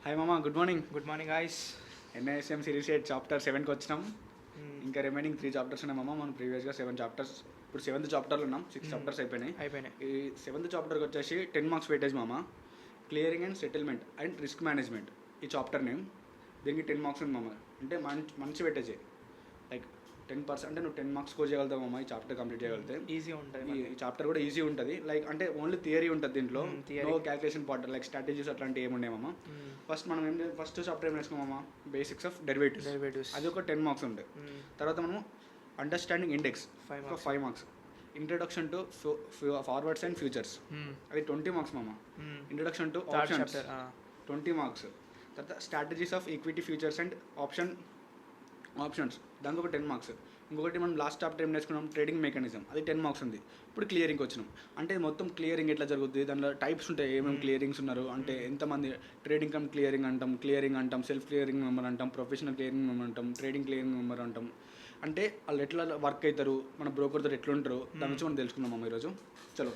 Hi మామ, good morning. Good morning guys. NISM series 8 chapter 7కి వచ్చినాం. ఇంకా రిమైనింగ్ 3 చాప్టర్స్ ఉన్నాయి మామ. మనం ప్రీవియస్గా 7 చాప్టర్స్, ఇప్పుడు 7th చాప్టర్లో ఉన్నాం. 6 చాప్టర్స్ అయిపోయినాయి. ఈ 7th చాప్టర్కి వచ్చేసి 10 మార్క్స్ వెయిటేజ్ మామ. Clearing and settlement and risk management ఈ చాప్టర్ నేమ్. దీనికి 10 మార్క్స్ ఉంది మామ. అంటే మంచి వెయిటేజే, లైక్ 10%. అంటే నువ్వు 10 మార్క్స్ స్కోర్ చేయగలుగుతావు మామ ఈ చాప్టర్ కంప్లీట్ చేయగలిగితే. ఈజీ ఉంటుంది. ఈ చాప్టర్ కూడా ఈజీ ఉంటుంది. లైక్ అంటే ఓన్లీ థియరీ ఉంటుంది దీంట్లో, no calculation part, like strategies అట్లాంటివి ఏమున్నాయి మామ. ఫస్ట్ మనం ఫస్ట్ చాప్టర్ ఏం నేర్చుకున్నామా, బేసిక్స్ ఆఫ్ డెరివేటివ్స్. అది ఒక 10 మార్క్స్ ఉంటాయి. తర్వాత మనం understanding index 5 marks. Introduction to forwards and futures అది 20 మార్క్స్ మామ. Introduction to options 20 marks. తర్వాత strategies of equity futures and options దానికి ఒక 10 మార్క్స్. ఇంకొకటి మనం లాస్ట్ చాప్టర్ ఏం నేర్చుకున్నాం, ట్రేడింగ్ మెకానిజం, అది 10 మార్క్స్ ఉంది. ఇప్పుడు క్లియరింగ్కి వచ్చినాం. అంటే మొత్తం క్లియరింగ్ ఎట్లా జరుగుతుంది, దానిలో టైప్స్ ఉంటాయి, ఏమేమి క్లియరింగ్స్ ఉన్నారు అంటే ఎంతమంది. ట్రేడింగ్ కమ్ క్లియరింగ్ అంటాం, సెల్ఫ్ క్లియరింగ్ మెంబర్ అంటాం, ప్రొఫెషనల్ క్లియరింగ్ మెంబర్ అంటాం, ట్రేడింగ్ క్లియరింగ్ మెంబర్ అంటాం. అంటే వాళ్ళు ఎట్లా వర్క్ అవుతారు, మన బ్రోకర్తో ఎట్లా ఉంటారు, దాని నుంచి మనం తెలుసుకుందాం ఈరోజు. చలో.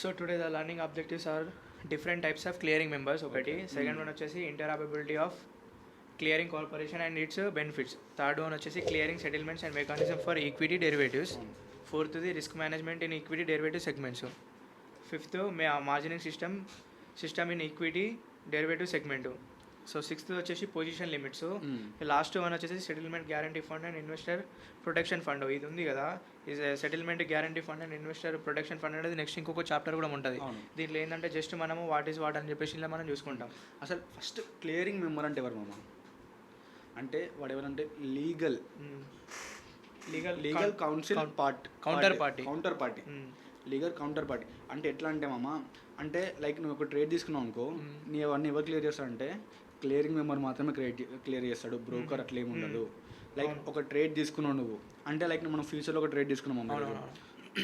So today the learning objectives are different types of clearing members. ఒకటి. సెకండ్ వన్ వచ్చేసి interoperability of clearing corporation and its benefits. Third one వచ్చేసి clearing settlements and mechanism for equity derivatives. ఫోర్త్ది risk management in equity derivative segments. Fifth margining system in equity derivative segment. So sixth వచ్చేసి position limits. Last one వచ్చేసి settlement guarantee fund and investor protection fund. ఇది ఉంది కదా, ఇది settlement guarantee fund and investor protection fund అనేది next ఇంకొక chapter కూడా ఉంటుంది. దీంట్లో ఏంటంటే జస్ట్ మనము వాట్ అని చెప్పేసి ఇలా మనం చూసుకుంటాం. అసలు ఫస్ట్ క్లియరింగ్ మెంబర్ అంటే ఎవరు మామ అంటే వాడు ఎవరంటే legal council counter party legal counter party. అంటే ఎట్లా అంటే మామ, అంటే లైక్ నువ్వు ఒక ట్రేడ్ తీసుకున్నావు అనుకో, నీ అవన్నీ ఎవరు క్లియర్ చేస్తాడంటే క్లియరింగ్ మెంబర్ మాత్రమే క్లియర్ చేస్తాడు. బ్రోకర్ అట్లా ఏమి ఉండదు. లైక్ ఒక ట్రేడ్ తీసుకున్నావు నువ్వు అంటే, లైక్ మనం ఫ్యూచర్లో ఒక ట్రేడ్ తీసుకున్నాం.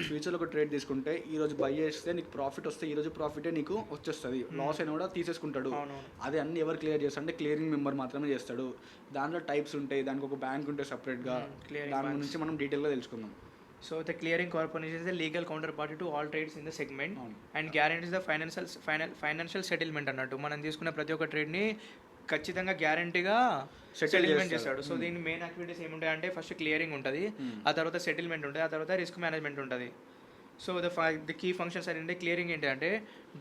ఫ్యూచర్లో ఒక ట్రేడ్ తీసుకుంటే ఈరోజు బై చేస్తే నీకు ప్రాఫిట్ వస్తే ఈరోజు ప్రాఫిటే నీకు వచ్చేస్తుంది, లాస్ అయినా కూడా తీసేసుకుంటాడు. అది అన్ని ఎవరు క్లియర్ చేస్తాడు అంటే క్లియరింగ్ మెంబర్ మాత్రమే చేస్తాడు. దాంట్లో టైప్స్ ఉంటాయి, దానికి ఒక బ్యాంక్ ఉంటుంది సపరేట్గా. దాని గురించి మనం డీటెయిల్గా తెలుసుకుందాం. So the clearing corporation is the legal counterparty to all trades in the segment and guarantees the financial settlement అన్నట్టు. మనం తీసుకున్న ప్రతి ఒక్క ట్రేడ్ని ఖచ్చితంగా గ్యారంటీగా సెటిల్మెంట్ చేస్తాడు. సో దీని మెయిన్ యాక్టివిటీస్ ఏముంటాయి అంటే, ఫస్ట్ క్లియరింగ్ ఉంటుంది, ఆ తర్వాత సెటిల్మెంట్ ఉంటుంది, ఆ తర్వాత రిస్క్ మేనేజ్మెంట్ ఉంటుంది. సో ద కీ ఫంక్షన్స్ అనేది క్లియరింగ్ ఏంటంటే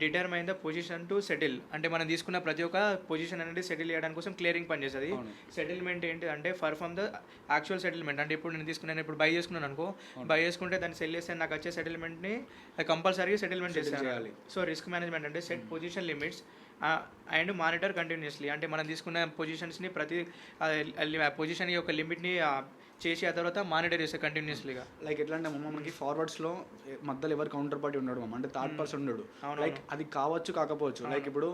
determine the position to settle. అంటే మనం తీసుకున్న ప్రతి ఒక్క పొజిషన్ అనేది సెటిల్ చేయడానికి కోసం క్లియరింగ్ పనిచేస్తుంది. సెటిల్మెంట్ ఏంటి అంటే పర్ఫామ్ ద యాక్చువల్ సెటిల్మెంట్. అంటే ఇప్పుడు నేను తీసుకున్నాను, ఇప్పుడు బై చేసుకున్నాను అనుకో, బై చేసుకుంటే దాన్ని సెల్ చేస్తే నాకు వచ్చే సెటిల్మెంట్ని కంపల్సరీగా సెటిల్మెంట్ చేయాలి. సో రిస్క్ మేనేజ్మెంట్ అంటే set position limits and monitor continuously. అంటే మనం తీసుకున్న పొజిషన్స్ని ప్రతి పొజిషన్ యొక్క లిమిట్ని చేసి ఆ తర్వాత మానిటర్ చేస్తే కంటిన్యూస్లీగా. లైక్ ఎట్లా అంటే మనకి ఫార్వర్డ్స్లో మధ్యలో ఎవరు కౌంటర్ పార్టీ ఉన్నాడు అంటే థర్డ్ పర్సన్ ఉన్నాడు. లైక్ అది కావచ్చు కాకపోవచ్చు. లైక్ ఇప్పుడు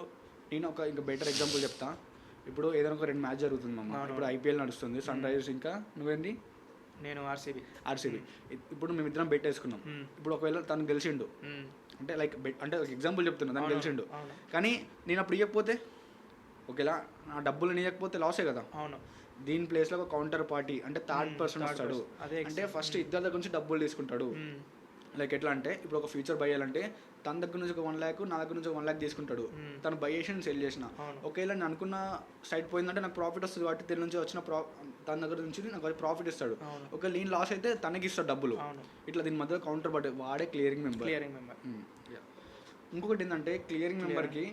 నేను ఇంకా బెటర్ ఎగ్జాంపుల్ చెప్తా. ఇప్పుడు ఏదైనా ఒక 2 మ్యాచ్ జరుగుతుంది మామ. ఇప్పుడు ఐపీఎల్ నడుస్తుంది, సన్ రైజర్స్ ఇంకా నువ్వేంటి, నేను ఆర్సీబీ. ఇప్పుడు మేమిద్దరం బెట్ వేసుకున్నాం. ఇప్పుడు ఒకవేళ తను గెలిచిండు అంటే, లైక్ బెట్ అంటే ఒక ఎగ్జాంపుల్ చెప్తున్నా, తను గెలిచిండు కానీ నేను అప్పుడు ఇవ్వకపోతే, ఒకేలా నా డబ్బులు ఇవ్వకపోతే లాసే కదా. అవును. దీని ప్లేస్లో ఒక కౌంటర్ పార్టీ అంటే థర్డ్ పర్సన్ వస్తాడు. అంటే ఫస్ట్ ఇద్దరి దగ్గర నుంచి డబ్బులు తీసుకుంటాడు. లైక్ ఎట్లా అంటే ఇప్పుడు ఒక ఫ్యూచర్ బై చేయాలంటే తన దగ్గర నుంచి ఒక 1 lakh, నా దగ్గర నుంచి 1 lakh తీసుకుంటాడు. తను బై చేసి సెల్ చేసిన ఒకవేళ నేను అనుకున్న సైడ్ పోయిందంటే నాకు ప్రాఫిట్ వస్తుంది కాబట్టి దీని నుంచి వచ్చిన తన దగ్గర నుంచి నాకు ప్రాఫిట్ ఇస్తాడు. ఒకవేళ నేను లాస్ అయితే తనకి ఇస్తాడు డబ్బులు. ఇట్లా దీని మధ్య కౌంటర్ పార్టీ వాడే క్లియరింగ్ మెంబర్. ఇంకొకటి ఏంటంటే క్లియరింగ్ మెంబర్కి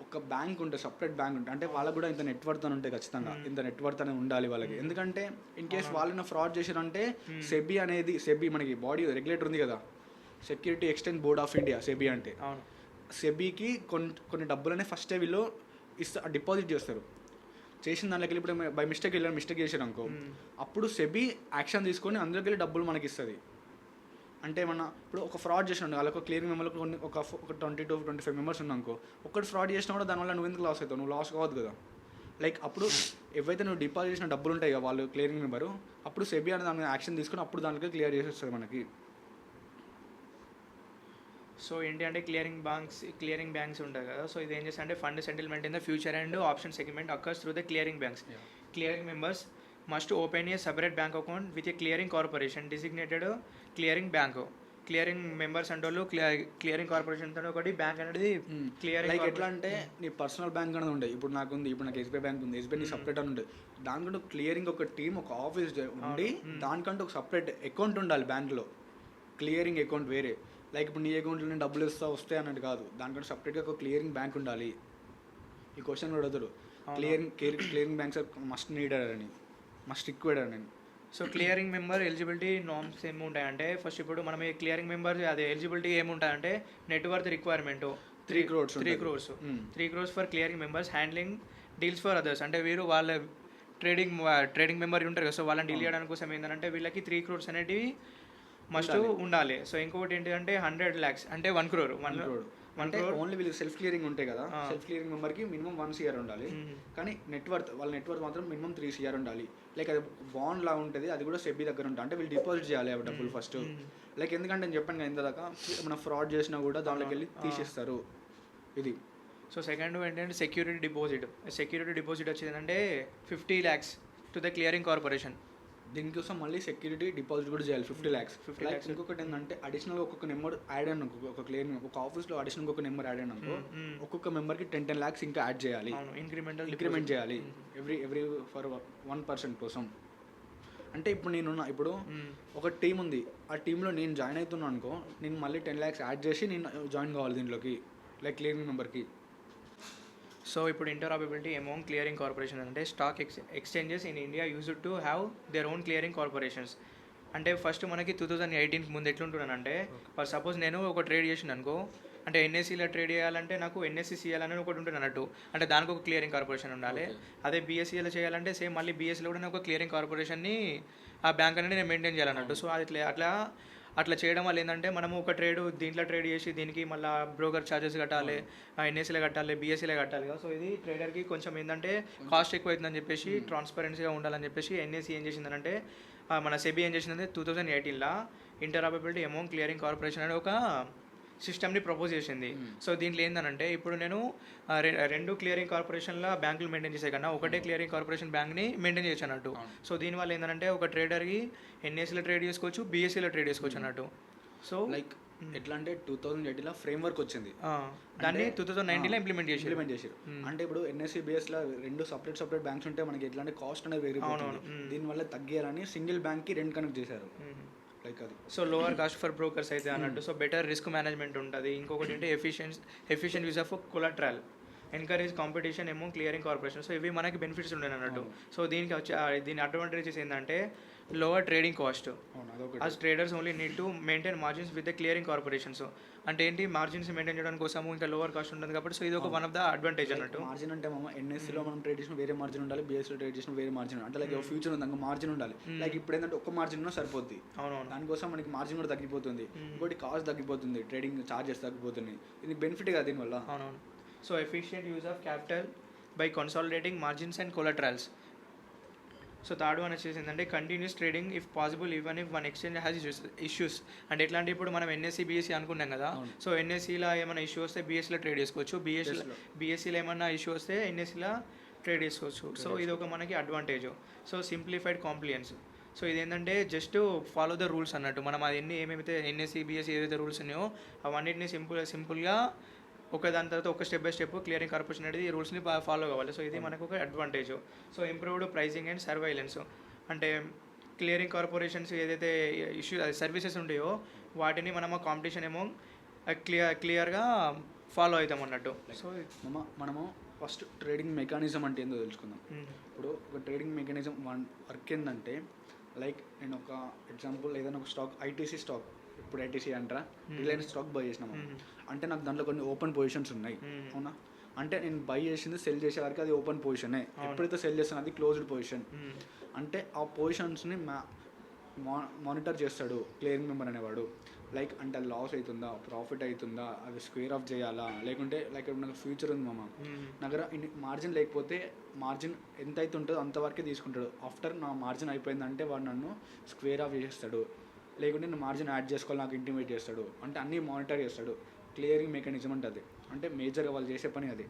ఒక బ్యాంక్ ఉంటుంది, సపరేట్ బ్యాంక్ ఉంటుంది. అంటే వాళ్ళకు కూడా ఇంత నెట్వర్త్ అని ఉంటాయి, ఖచ్చితంగా ఇంత నెట్వర్త్ అనేది ఉండాలి వాళ్ళకి. ఎందుకంటే ఇన్ కేస్ వాళ్ళని ఫ్రాడ్ చేశారంటే సెబీ మనకి బాడీ రెగ్యులేటర్ ఉంది కదా, security exchange board of India, SEBI అంటే. సెబీకి కొన్ని డబ్బులనే ఫస్టే వీళ్ళు డిపాజిట్ చేస్తారు. చేసిన దాంట్లోకి ఇప్పుడు బై మిస్టేక్ చేశారు అనుకో, అప్పుడు సెబీ యాక్షన్ తీసుకొని అందులోకి వెళ్ళి డబ్బులు మనకి ఇస్తుంది. అంటే ఏమన్నా ఇప్పుడు ఒక ఫ్రాడ్ చేసినాడు వాళ్ళకి క్లియరింగ్ మెంబర్లకు ఒక 20 to 25 మెంబర్స్ ఉన్నానుకో, ఒక్కటి ఫ్రాడ్ చేసినా కూడా దానివల్ల నువ్వు ఎందుకు లాస్ అవుతావు, నువ్వు లాస్ కావద్దు కదా. లైక్ అప్పుడు ఏవైతే నువ్వు డిపాజిట్ చేసిన డబ్బులు ఉంటాయి కదా వాళ్ళు క్లియరింగ్ మెంబరు, అప్పుడు సెబీ అనేది దాని యాక్షన్ తీసుకొని అప్పుడు దానికి క్లియర్ చేసేస్తుంది మనకి. సో ఏంటి అంటే క్లియరింగ్ బ్యాంక్స్ ఉంటాయి కదా. సో ఇది ఏం చేస్తా అంటే fund settlement in the future and option segment occurs through the clearing banks. Clearing members must open a separate bank account with a clearing corporation designated clearing bank. Clearing members అంటే వాళ్ళు clearing corporation అంటే ఒకటి bank అనేది clearing like ఎట్లా అంటే నీ personal bank అనేది ఉండే, ఇప్పుడు నాకు ఉంది, ఇప్పుడు నాకు ఎస్బీఐ బ్యాంక్ ఉంది, ఎస్బీఐ నీ సపరేట్ అని ఉండే, దానికంటే క్లియరింగ్ ఒక టీమ్ ఒక ఆఫీస్ ఉండి దానికంటే ఒక సపరేట్ అకౌంట్ ఉండాలి బ్యాంక్లో, క్లియరింగ్ అకౌంట్ వేరే. లైక్ ఇప్పుడు నీ అకౌంట్లో నేను డబ్బులు వస్తాయి అన్నట్టు కాదు, దానికంటే సపరేట్గా ఒక క్లియరింగ్ బ్యాంక్ ఉండాలి. ఈ క్వశ్చన్ కూడా అడుగుతారు, క్లియరింగ్ బ్యాంక్స్ మస్ట్ నీడెడ్ అని, మస్ట్ రిక్వైర్డ్ అని. So clearing member eligibility norms ఏముంటాయంటే, ఫస్ట్ ఇప్పుడు మనం ఈ క్లియరింగ్ మెంబర్ అదే ఎలిజిబిలిటీ ఏముంటాయంటే net worth requirement 3 crores for clearing members handling deals for others. అంటే వీరు వాళ్ళ ట్రేడింగ్ మెంబర్ ఉంటారు కదా, సో వాళ్ళని డీల్ చేయడానికి కోసం ఏంటంటే వీళ్ళకి 3 crores అనేటివి మస్ట్ ఉండాలి. సో ఇంకొకటి ఏంటంటే 100 lakhs అంటే 1 crore. అంటే ఓన్లీ వీళ్ళు సెల్ఫ్ క్లియరింగ్ ఉంటాయి కదా, సెల్ఫ్ క్లియరింగ్ మెంబర్కి మినిమం 1 CR ఉండాలి, కానీ వాళ్ళ నెట్వర్త్ మాత్రం మినిమం 3 CR ఉండాలి. లైక్ అది బాండ్ లా ఉంటుంది, అది కూడా సెబీ దగ్గర ఉంటుంది, అంటే వీళ్ళు డిపాజిట్ చేయాలి అవి డబ్బులు ఫస్ట్. లైక్ ఎందుకంటే నేను చెప్పాను కదా ఇంతదాకా, మనం ఫ్రాడ్ చేసినా కూడా దాంట్లోకి వెళ్ళి తీసేస్తారు ఇది. సో సెకండ్ ఏంటంటే సెక్యూరిటీ డిపాజిట్ వచ్చేదంటే 50 lakhs to the clearing corporation. దీనికోసం మళ్ళీ సెక్యూరిటీ డిపాజిట్ కూడా చేయాలి 50 lakhs. ఇంకొకటి ఏంటంటే అడిషనల్గా ఒక్కొక్క నెంబర్ యాడ్ అయిన ఒక క్లియరింగ్ ఒక ఆఫీస్లో అడిషనల్గా ఒక నెంబర్ యాడ్ అయినాకో ఒక్కొక్క మెంబర్కి 10 lakhs ఇంకా యాడ్ చేయాలి, ఇంక్రిమెంట్ చేయాలి ఎవ్రీ ఫర్ 1% కోసం. అంటే ఇప్పుడు ఒక టీం ఉంది, ఆ టీంలో నేను జాయిన్ అవుతున్నాను అనుకో, నేను మళ్ళీ 10 lakhs యాడ్ చేసి నేను జాయిన్ కావాలి దీంట్లోకి, లైక్ క్లియరింగ్ మెంబర్కి. సో ఇప్పుడు ఇంటరాపరబిలిటీ అమాంగ్ క్లియరింగ్ కార్పొరేషన్ అంటే stock exchanges in India used to have their own clearing corporations. అంటే ఫస్ట్ మనకి 2018 ముందు ఎట్లుంటున్నానంటే, ఫర్ సపోజ్ నేను ఒక ట్రేడ్ చేసిన అనుకో, అంటే ఎన్ఎస్సీలో ట్రేడ్ చేయాలంటే నాకు ఎన్ఎస్సీసీఎల్ అనేది ఒకటి ఉంటుంది అన్నట్టు, అంటే దానికి ఒక క్లియరింగ్ కార్పొరేషన్ ఉండాలి. అదే బీఎస్సీలో చేయాలంటే సేమ్ మళ్ళీ బీఎస్సీలో కూడా ఒక క్లియరింగ్ కార్పొరేషన్ని ఆ బ్యాంక్ అనేది నేను మెయింటైన్ చేయాలన్నట్టు. సో అది అట్లా చేయడం వల్ల ఏంటంటే మనము ఒక దీంట్లో ట్రేడ్ చేసి దీనికి మళ్ళీ బ్రోకర్ ఛార్జెస్ కట్టాలి, ఎన్ఎస్సీలో కట్టాలి, బీఎస్సీలో కట్టాలి కదా. సో ఇది ట్రేడర్కి కొంచెం ఏంటంటే కాస్ట్ ఎక్కువ అవుతుందని చెప్పేసి ట్రాన్స్పరెన్సీగా ఉండాలని చెప్పేసి ఎన్ఎస్సీ ఏం చేసిందంటే, మన సెబీ ఏం చేసిందంటే 2018లో ఇంటరాపరబిలిటీ అమాంగ్ క్లియరింగ్ కార్పొరేషన్ అనే ఒక సిస్టమ్ని ప్రపోజ్ చేసింది. సో దీంట్లో ఏంటంటే ఇప్పుడు నేను 2 క్లియరింగ్ కార్పొరేషన్ల బ్యాంకులు మెయింటైన్ చేసే కన్నా ఒకటే క్లియరింగ్ కార్పొరేషన్ బ్యాంక్ని మెయింటైన్ చేయొచ్చు అన్నట్టు. సో దీనివల్ల ఏంటంటే ఒక ట్రేడర్కి ఎన్ఎస్సీలో ట్రేడ్ చేసుకోవచ్చు, బీఎస్సీలో ట్రేడ్ చేసుకోవచ్చు అన్నట్టు. సో లైక్ ఎట్లా అంటే 2018లో ఫ్రేమ్వర్క్ వచ్చింది, దాన్ని 2019లో ఇంప్లిమెంట్ చేసారు. అంటే ఇప్పుడు ఎన్ఎస్సీ బీఎస్లో 2 సపరేట్ బ్యాంక్స్ ఉంటే మనకి ఎట్లా అంటే కాస్ట్ అనేది పెరిగిపోతుంది, దీనివల్ల తగ్గాలని సింగిల్ బ్యాంక్కి 2 కనెక్ట్ చేశారు. లైక్ అది so lower caste for brokers అయితే అన్నట్టు. సో బెటర్ రిస్క్ మేనేజ్మెంట్ ఉంటుంది. ఇంకొకటి అంటే efficient use of collateral, encourage competition among clearing corporation. So ఇవి మనకి బెనిఫిట్స్ ఉన్నాయి అన్నట్టు. సో దీని అడ్వాంటేజెస్ ఏంటంటే lower trading cost, as traders only need to maintain margins with the clearing corporations. అంటే ఏంటి, మార్జిన్స్ మెయింటైన్ చేయడానికి కోసము ఇంకా లోవర్ కాస్ట్ ఉంటుంది కాబట్టి. సో ఇది ఒక వన్ ఆఫ్ ద అడ్వాంటేజ్ అన్నట్టు. మార్జిన్ అంటే ఎన్ఎస్సీలో మనం ట్రేడ్ చేసిన వేరే మార్జిన్ ఉండాలి, బీఎస్సీలో ట్రేడ్ చేసిన వేరే మార్జిన్, అంటే లైక్ ఫ్యూచర్ ఉంది దానికి మార్జిన్ ఉండాలి. లైక్ ఇప్పుడు ఏంటంటే ఒక్క మార్జిన్ ఉన్నా సరిపోద్ది, అవునవును, దానికోసం మనకి మార్జిన్ కూడా తగ్గిపోతుంది, ఇంకోటి కాస్ట్ తగ్గిపోతుంది, ట్రేడింగ్ ఛార్జెస్ తగ్గిపోతుంది. ఇది బెనిఫిట్ కదా దీనివల్ల. అవునవును. So efficient use of capital by consolidating margins and collaterals. So third one వచ్చేసి ఏంటంటే continuous trading if possible even if one exchange has issues. అంటే ఎట్లా అంటే ఇప్పుడు మనం ఎన్ఎస్సీ బీఎస్సీ అనుకున్నాం కదా, సో ఎన్ఎస్సీలో ఏమైనా ఇష్యూ వస్తే బీఎస్సీలో ట్రేడ్ చేసుకోవచ్చు, బీఎస్సీలో ఏమైనా ఇష్యూ వస్తే ఎన్ఎస్సీలో ట్రేడ్ చేసుకోవచ్చు. సో ఇది ఒక మనకి advantage. So simplified compliance. So ఇదేంటంటే జస్ట్ ఫాలో ద రూల్స్ అన్నట్టు. మనం అది ఏమైతే ఎన్ఎస్సీ బీఎస్సీ ఏదైతే రూల్స్ ఉన్నాయో అవన్నిటిని సింపుల్గా ఒక దాని తర్వాత ఒక step by step clearing corporation అనేది ఈ రూల్స్ని ఫాలో కావాలి. సో ఇది మనకు ఒక advantage. So improved pricing and surveillance. అంటే క్లియరింగ్ కార్పొరేషన్స్ ఏదైతే సర్వీసెస్ ఉంటాయో వాటిని మనం కాంపిటీషన్ ఏమో క్లియర్గా ఫాలో అవుతాం అన్నట్టు. సో మనము ఫస్ట్ ట్రేడింగ్ మెకానిజం అంటే ఏందో తెలుసుకుందాం. ఇప్పుడు ఒక ట్రేడింగ్ మెకానిజం వర్క్ ఏంటంటే, లైక్ నేను ఒక ఎగ్జాంపుల్ ఏదైనా ఒక స్టాక్ ఐటీసీ స్టాక్, ఇప్పుడు ఐటీసీ అంటారా, రిలయన్స్ స్టాక్ బై చేసినాము అంటే నాకు దాంట్లో కొన్ని ఓపెన్ పొజిషన్స్ ఉన్నాయి, అవునా? అంటే నేను బై చేసింది సెల్ చేసే వరకు అది ఓపెన్ పొజిషనే, ఎప్పుడైతే సెల్ చేస్తానో అది క్లోజ్డ్ పొజిషన్. అంటే ఆ పొజిషన్స్ని మానిటర్ చేస్తాడు క్లియరింగ్ మెంబర్ అనేవాడు. లైక్ అంటే అది లాస్ అవుతుందా, ప్రాఫిట్ అవుతుందా, అది స్క్వేర్ ఆఫ్ చేయాలా, లేకుంటే లైక్ నాకు ఫ్యూచర్ ఉంది మామ దగ్గర మార్జిన్ లేకపోతే మార్జిన్ ఎంత అయితే ఉంటుందో అంతవరకే తీసుకుంటాడు. ఆఫ్టర్ నా మార్జిన్ అయిపోయిందంటే వాడు నన్ను స్క్వేర్ ఆఫ్ చేస్తాడు, లేకుంటే నేను మార్జిన్ యాడ్ చేసుకోవాలి నాకు ఇంటిమేట్ చేస్తాడు. అంటే అన్నీ మానిటర్ చేస్తాడు. క్లియరింగ్ మెకానిజం అంటే అది, అంటే మేజర్గా వాళ్ళు చేసే పని అది.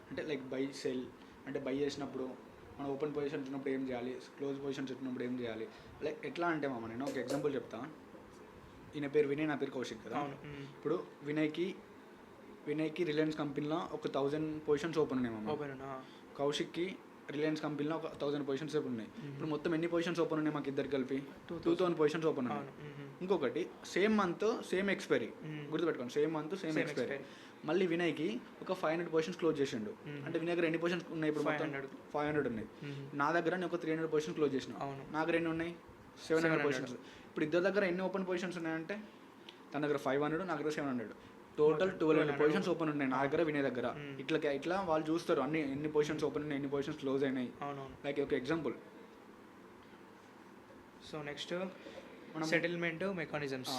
అంటే లైక్ బై సెల్ అంటే బై చేసినప్పుడు మనం ఓపెన్ పొజిషన్ ఉన్నప్పుడు ఏం చేయాలి, క్లోజ్ పొజిషన్స్ ఉన్నప్పుడు ఏం చేయాలి. లైక్ ఎట్లా అంటే మామ నేను ఒక ఎగ్జాంపుల్ చెప్తాను. ఈయన పేరు వినయ్, నా పేరు కౌశిక్ కదా. ఇప్పుడు వినయ్కి రిలయన్స్ కంపెనీలో ఒక 1000 పొజిషన్స్ ఓపెన్ ఉన్నాయి మామ. కౌశిక్కి రిలయన్స్ కంపెనీలో ఒక 1000 పొజిషన్స్ ఓపెన్ ఉన్నాయి. ఇప్పుడు మొత్తం ఎన్ని పొజిషన్స్ ఓపెన్ ఉన్నాయి మాకు ఇద్దరు కలిపి? 2000 పొజిషన్స్ ఓపెన్ ఉన్నాయి. ఇంకొకటి సేమ్ మంత్ సేమ్ ఎక్స్పైరీ, గుర్తుపెట్టుకోండి, సేమ్ మంత్ సేమ్ ఎక్స్పైరీ. మళ్ళీ వినయ్కి ఒక 500 పొజిషన్స్ క్లోజ్ చేసిండు. అంటే వినయ్ దగ్గర ఎన్ని పొజిషన్స్ ఉన్నాయి ఇప్పుడు? 500 ఉన్నాయి. నా దగ్గర నేను ఒక 300 పొజిషన్స్ క్లోజ్ చేసిన. నాకు ఎన్ని ఉన్నాయి? 700 పొజిషన్స్. ఇప్పుడు ఇద్దరు దగ్గర ఎన్ని ఓపెన్ పొజిషన్స్ ఉన్నాయంటే, తన దగ్గర 500, నా దగ్గర 700, టోటల్ 1200 పొజిషన్స్ ఓపెన్ ఉన్నాయి నా దగ్గర, వినయ్ దగ్గర. ఇట్లా వాళ్ళు చూస్తారు ఎన్ని పొజిషన్స్ ఓపెన్ ఉన్నాయి, ఎన్ని పొజిషన్స్ క్లోజ్ అయినాయి. లైక్ ఒక example. So next settlement mechanisms.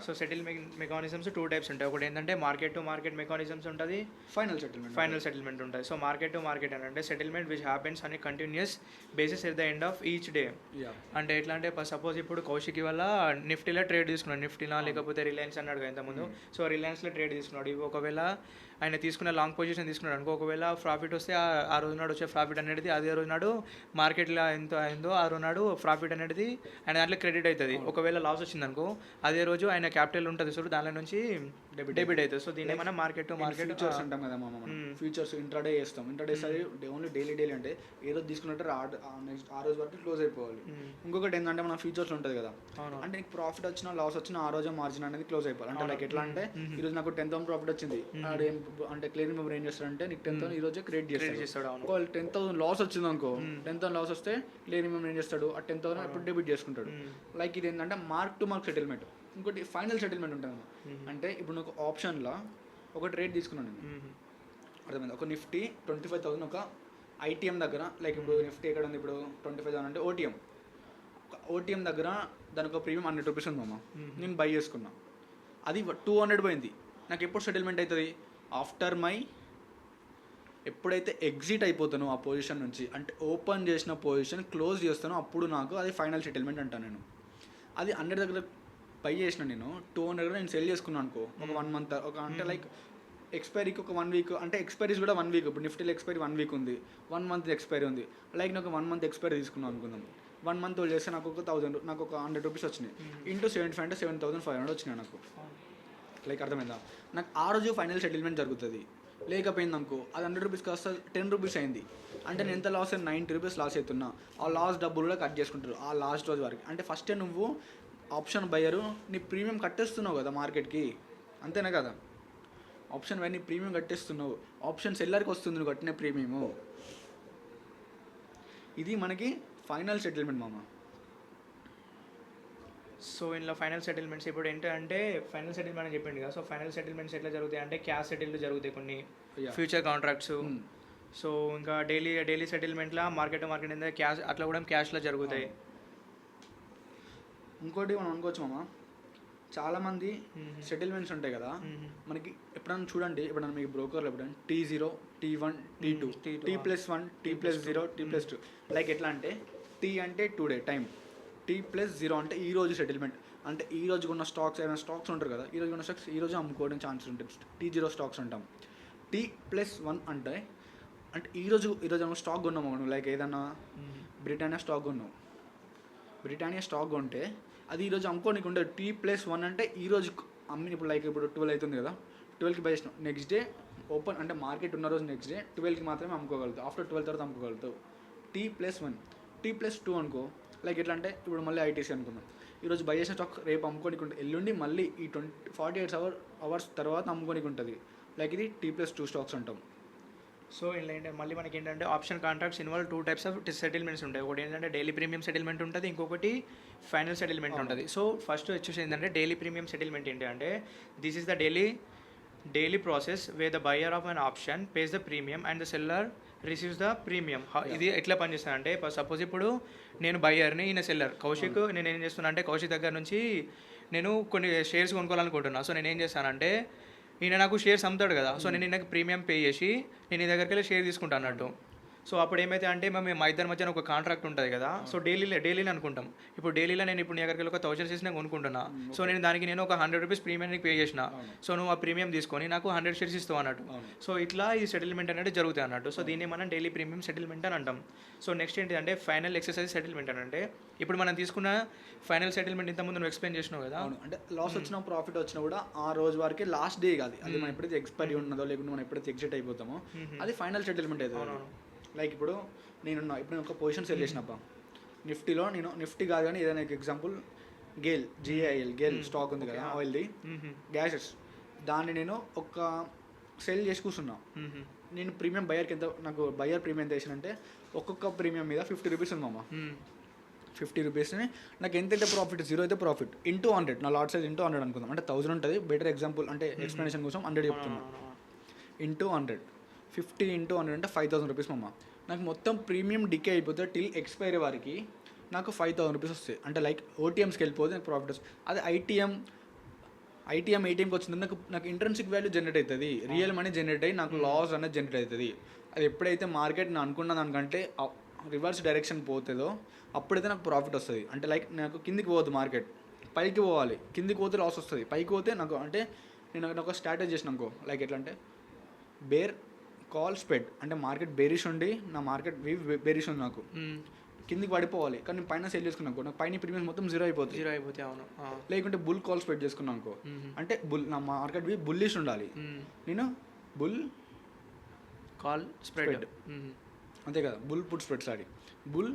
So settlement mechanisms 2 types ఉంటాయి. ఒకటి ఏంటంటే మార్కెట్ టు మార్కెట్ మెకానిజమ్స్ ఉంటుంది, ఫైనల్ సెటిల్మెంట్ ఉంటుంది. సో మార్కెట్ టు మార్కెట్ అని అంటే settlement which happens on a continuous basis at the end of each day. అంటే ఎట్లా అంటే సపోజ్ ఇప్పుడు కౌశిక్ వల్ల నిఫ్టీలో ట్రేడ్ తీసుకున్నాడు, నిఫ్టీనా లేకపోతే రిలయన్స్ అన్నాడు ఇంతకుముందు. సో రిలయన్స్లో ట్రేడ్ తీసుకున్నాడు. ఇవి ఒకవేళ ఆయన తీసుకున్న లాంగ్ పొజిషన్ తీసుకున్నాడు అనుకో, ఒకవేళ ప్రాఫిట్ వస్తే ఆ రోజు నాడు వచ్చే ప్రాఫిట్ అనేది అదే రోజు నాడు మార్కెట్లో ఎంత అయిందో ఆ రోజు నాడు ప్రాఫిట్ అనేది ఆయన దాంట్లో క్రెడిట్ అవుతుంది. ఒకవేళ లాస్ వచ్చింది అనుకో, అదే రోజు ఆయన క్యాపిటల్ ఉంటుంది సో దాని నుంచి డెబిట్ అవుతుంది. సో దీన్ని మనం మార్కెట్ టు మార్కెట్ ఫ్యూచర్స్ అంటాం కదా మనం. ఫ్యూచర్స్ ఇంట్రాడే చేస్తాం. ఇంట్రాడే ఓన్లీ డైలీ అంటే ఏ రోజు తీసుకున్నట్టు నెక్స్ట్ ఆ రోజు వరకు క్లోజ్ అయిపోవాలి. ఇంకొకటి ఏంటంటే మన ఫ్యూచర్స్ ఉంటుంది కదా, అంటే నీకు ప్రాఫిట్ వచ్చినా లాస్ వచ్చినా ఆ రోజే మార్జిన్ అనేది క్లోజ్ అయిపోవాలి. అంటే లైక్ ఎట్లా అంటే ఈరోజు నాకు 10,000 ప్రాఫిట్ వచ్చింది అంటే క్లియరింగ్ మెంబర్ ఏం చేస్తాడంటే నీకు 10,000 ఈ రోజే క్రియేట్ చేస్తాడు. ఒకవేళ 10,000 లాస్ వచ్చింది అనుకో, 10,000 లాస్ వస్తే క్లియరింగ్ మెంబర్ ఏం చేస్తాడు, ఆ 10,000 అప్పుడు డెబిట్ చేసుకుంటాడు. లైక్ ఇది ఏంటంటే మార్క్ టు మార్క్ సెటిల్మెంట్. ఇంకోటి ఫైనల్ సెటిల్మెంట్ ఉంటుంది. అంటే ఇప్పుడు నాకు ఆప్షన్లో ఒక ట్రేడ్ తీసుకున్నాను నేను, అర్థమైంది. ఒక నిఫ్టీ 25,000 ఒక ఐటీఎం దగ్గర, లైక్ ఇప్పుడు నిఫ్టీ ఎక్కడ ఉంది ఇప్పుడు 25,000 అంటే ఓటీఎం దగ్గర దానికి ఒక ప్రీమియం 100 రూపీస్ ఉంది మామ. నేను బై చేసుకున్నా, అది 200 పోయింది. నాకు ఎప్పుడు సెటిల్మెంట్ అవుతుంది? ఆఫ్టర్ ఎప్పుడైతే ఎగ్జిట్ అయిపోతానో ఆ పొజిషన్ నుంచి, అంటే ఓపెన్ చేసిన పొజిషన్ క్లోజ్ చేస్తానో అప్పుడు నాకు అది ఫైనల్ సెటిల్మెంట్ అంటాను నేను. అది 100 దగ్గర బై చేసిన నేను 200 దగ్గర నేను సెల్ చేసుకున్నాను అనుకో, ఒక 1 మంత్ ఒక అంటే లైక్ ఎక్స్పైరీకి ఒక 1 వీక్, అంటే ఎక్స్పైరీస్ కూడా 1 వీక్. ఇప్పుడు నిఫ్టీలో ఎక్స్పైరీ 1 వీక్ ఉంది, 1 మంత్ ఎక్స్పైరీ ఉంది. లైక్ నాకు 1 మంత్ ఎక్స్పైరీ తీసుకున్నాను అనుకుందాం. 1 మంత్ హోల్డ్ చేస్తే నాకు ఒక 1000, నాకు ఒక 100 రూపీస్ వచ్చినాయి. ఇంటూ 75 అంటే 7,500 వచ్చినాయి నాకు. లైక్ అర్థమైందా? నాకు ఆ రోజు ఫైనల్ సెటిల్మెంట్ జరుగుతుంది. లేకపోయింది అనుకో, అది 100 రూపీస్ కాస్త 10 రూపీస్ అయింది. అంటే నేను ఎంత లాస్ అయింది? 90 రూపీస్ లాస్ అవుతున్నా. ఆ లాస్ డబ్బులు కూడా కట్ చేసుకుంటారు ఆ లాస్ట్ రోజు వరకు. అంటే ఫస్టే నువ్వు ఆప్షన్ బయ్యరు నీ ప్రీమియం కట్టేస్తున్నావు కదా మార్కెట్కి, అంతేనా కదా? ఆప్షన్ బై నీ ప్రీమియం కట్టేస్తున్నావు, ఆప్షన్ సెల్లర్కి వస్తుంది నువ్వు కట్టిన ప్రీమియము. ఇది మనకి ఫైనల్ సెటిల్మెంట్ మామ. సో ఇందులో ఫైనల్ సెటిల్మెంట్స్ ఇప్పుడు ఏంటంటే ఫైనల్ సెటిల్మెంట్ అని చెప్పింది కదా. సో ఫైనల్ సెటిల్మెంట్స్ ఎట్లా జరుగుతాయి అంటే క్యాష్ సెటిల్డ్ జరుగుతాయి కొన్ని, ఫ్యూచర్ కాంట్రాక్ట్స్. సో ఇంకా డైలీ సెటిల్మెంట్లో మార్కెట్ ఏంటంటే క్యాష్, అట్లా కూడా క్యాష్లో జరుగుతాయి. ఇంకోటి మనం అనుకోవచ్చు మామ, చాలామంది సెటిల్మెంట్స్ ఉంటాయి కదా మనకి. ఎప్పుడైనా చూడండి, ఎప్పుడైనా మీకు బ్రోకర్లు ఎప్పుడైనా T0, T1, T2, T+1, T+0, T+2. Like ఎట్లా అంటే T అంటే టుడే టైం, T+0 అంటే ఈ రోజు సెటిల్మెంట్. అంటే ఈ రోజు ఉన్న స్టాక్స్, ఏమైనా స్టాక్స్ ఉంటారు కదా, ఈ రోజు ఉన్న స్టాక్స్ ఈ రోజు అమ్ముకోవడం ఛాన్స్ ఉంటుంది, T0 స్టాక్స్ అంటాం. T+1 అంటే ఈరోజు ఏమైనా స్టాక్ కొన్నాము మనం, లైక్ ఏదన్నా బ్రిటానియా స్టాక్ కొంటే అది ఈరోజు అమ్ముకోనికి ఉండదు. T+1 అంటే ఈరోజు అమ్మిన, ఇప్పుడు లైక్ ఇప్పుడు 12 అవుతుంది కదా, 12కి బై చేసినాం, నెక్స్ట్ డే ఓపెన్ అంటే మార్కెట్ ఉన్న రోజు నెక్స్ట్ డే 12కి మాత్రమే అమ్ముకోగలుగుతావు, ఆఫ్టర్ 12 తర్వాత అమ్ముకోగలుగుతావు. T+1. T+2 అనుకో, లైక్ ఎట్లా అంటే ఇప్పుడు మళ్ళీ ఐటీసీ అనుకుందాం, ఈరోజు బై చేసిన స్టాక్ రేపు అమ్ముకోనికి ఉంటుంది, ఎల్లుండి మళ్ళీ ఈ 48 అవర్స్ తర్వాత అమ్ముకోనికి ఉంటుంది. లైక్ ఇది T+2 స్టాక్స్ అంటాం. సో ఇలా ఏంటంటే మళ్ళీ మనకి ఏంటంటే option contracts involve 2 types of settlements ఉంటాయి. ఒకటి ఏంటంటే డైలీ ప్రీమియం సెటిల్మెంట్ ఉంటుంది, ఇంకొకటి ఫైనల్ సెటిల్మెంట్ ఉంటుంది. సో ఫస్ట్ వచ్చేసి ఏంటంటే డైలీ ప్రీమియం సెటిల్మెంట్ ఏంటి అంటే this is the daily process way the buyer of an option pays the premium and the seller receives the premium. ఇది ఎట్లా పనిచేస్తానంటే సపోజ్ ఇప్పుడు నేను బయ్యర్ని, ఈయన సెల్లర్ కౌశిక్. నేను ఏం చేస్తున్నా అంటే కౌశిక్ దగ్గర నుంచి నేను కొన్ని షేర్స్ కొనుక్కోవాలనుకుంటున్నా. సో నేను ఏం చేస్తానంటే ఈయన నాకు షేర్స్ అమ్ముతాడు కదా, సో నేను ఈయనకి ప్రీమియం పే చేసి నేను ఈ దగ్గరికి వెళ్ళి షేర్ తీసుకుంటాను అన్నట్టు. సో అప్పుడు ఏమైతే అంటే మేము మా ఇద్దరి మధ్యన ఒక కాంట్రాక్ట్ ఉంటుంది కదా, సో డైలీలో అనుకుంటాం. ఇప్పుడు డైలీలో నేను ఇప్పుడు నీ దగ్గరికి వెళ్ళి ఒక 1000 షేర్స్ నేను కొనుక్కుంటున్నా, సో నేను దానికి నేను ఒక 100 రూపీస్ ప్రీమియం పే చేసిన, సో నువ్వు ఆ ప్రీమియం తీసుకొని నాకు 100 షేర్స్ ఇస్తావు అన్నట్టు. సో ఇట్లా ఈ సెటిల్మెంట్ అనేది జరుగుతాయి అన్నట్టు. సో దీన్ని మనం డైలీ ప్రీమియం సెటిల్మెంట్ అని అంటాం. సో నెక్స్ట్ ఏంటి అంటే ఫైనల్ ఎక్సర్సైజ్ సెటిల్మెంట్ అని అంటే ఇప్పుడు మనం తీసుకున్న ఫైనల్ సెటిల్మెంట్ ఇంతకుముందు నువ్వు ఎక్స్ప్లెయిన్ చేసినావు కదా, అంటే లాస్ వచ్చినా ప్రాఫిట్ వచ్చినా కూడా ఆ రోజు వరకే లాస్ట్ డే కాదు అది. మనం ఎప్పుడైతే ఎక్స్పైరీ ఉన్నదో లేకుంటే మనం ఎప్పుడైతే ఎగ్జిట్ అయిపోతామో అది ఫైనల్ సెటిల్మెంట్ అవుతుంది. లైక్ ఇప్పుడు ఇప్పుడు ఒక పొజిషన్ సెల్ చేసినప్ప నిఫ్టీలో, నేను నిఫ్టీ కాదు కానీ ఏదైనా ఎగ్జాంపుల్ గేల్ స్టాక్ ఉంది కదా ఆయిల్ది, గ్యాసెస్, దాన్ని నేను ఒక సెల్ చేసి కూర్చున్నా. నేను ప్రీమియం బయర్కి ఎంత, నాకు బయర్ ప్రీమియం ఎంత వేసానంటే ఒక్కొక్క ప్రీమియం మీద 50 రూపీస్ ఉందమ్మా. 50 రూపీస్ని నాకు ఎంతైతే ప్రాఫిట్, 0 అయితే ప్రాఫిట్ ఇంటూ 100, నా లాట్ సైజ్ ఇంటూ 100 అనుకుందాం, అంటే 1000 ఉంటుంది. బెటర్ ఎగ్జాంపుల్ అంటే ఎక్స్ప్లెనేషన్ కోసం 100 చెప్తున్నా. ఇంటూ 100, 50 ఇంటూ 100 అంటే 5000 రూపీస్ మమ్మ. నాకు మొత్తం ప్రీమియం డికే అయిపోతే టిల్ ఎక్స్పైరీ వారికి నాకు 5000 రూపీస్ వస్తాయి. అంటే లైక్ ఓటీఎంస్కి వెళ్ళిపోతే నాకు ప్రాఫిట్ వస్తుంది. అదే ఏటీఎంకి వచ్చింది నాకు ఇంట్రెన్సిక్ వాల్యూ జనరేట్ అవుతుంది, రియల్ మనీ జనరేట్ అయ్యి నాకు లాస్ అనేది జనరేట్ అవుతుంది. అది ఎప్పుడైతే మార్కెట్ నేను అనుకున్న దానికంటే రివర్స్ డైరెక్షన్ పోతుందో అప్పుడైతే నాకు ప్రాఫిట్ వస్తుంది. అంటే లైక్ నాకు కిందికి పోవద్దు, మార్కెట్ పైకి పోవాలి, కిందికి పోతే లాస్ వస్తుంది, పైకి పోతే నాకు అంటే నేను ఒక స్ట్రాటజీ చేసిన అనుకో, లైక్ ఎట్లా అంటే బేర్ కాల్ స్ప్రెడ్, అంటే మార్కెట్ బేరిష్ ఉండి నా మార్కెట్ బేరిష్ ఉంది, నాకు కిందికి పడిపోవాలి కానీ నేను పైన సెల్ చేసుకున్నాను, నాకు పైన ప్రీమియం మొత్తం జీరో అయిపోతుంది. అవును. లేకుంటే బుల్ కాల్ స్ప్రెడ్ చేసుకున్నాను అనుకో, అంటే నా మార్కెట్ బుల్లిష్ ఉండాలి, నేను బుల్ కాల్ స్ప్రెడ్ అంతే కదా, బుల్ పుట్ స్ప్రెడ్స్ ఆడి బుల్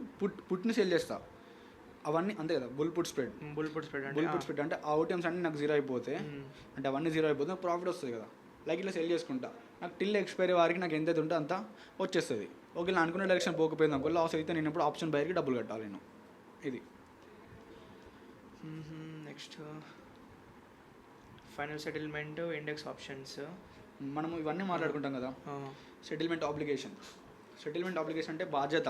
పుట్ని సెల్ చేస్తా అవన్నీ అంతే కదా, బుల్ పుట్ స్ప్రెడ్ అంటే ఆ ఓటీఎమ్స్ అన్నీ నాకు జీరో అయిపోతే, అంటే అవన్నీ జీరో అయిపోతే నాకు ప్రాఫిట్ వస్తుంది కదా. లైక్ ఇట్లా సెల్ చేసుకుంటా, నాకు టిల్ ఎక్స్పైరీ వారికి నాకు ఎంతైతే ఉంటే అంత వచ్చేస్తుంది. ఓకే, నేను అనుకున్న డైరెక్షన్ పోకపోయింది అనుకో, లాస్ అయితే నేను ఇప్పుడు ఆప్షన్ బయర్కి డబ్బులు కట్టాలి నేను. ఇది next final settlement, index options, మనం ఇవన్నీ మాట్లాడుకుంటాం కదా. సెటిల్మెంట్ ఆబ్లిగేషన్ అంటే బాధ్యత.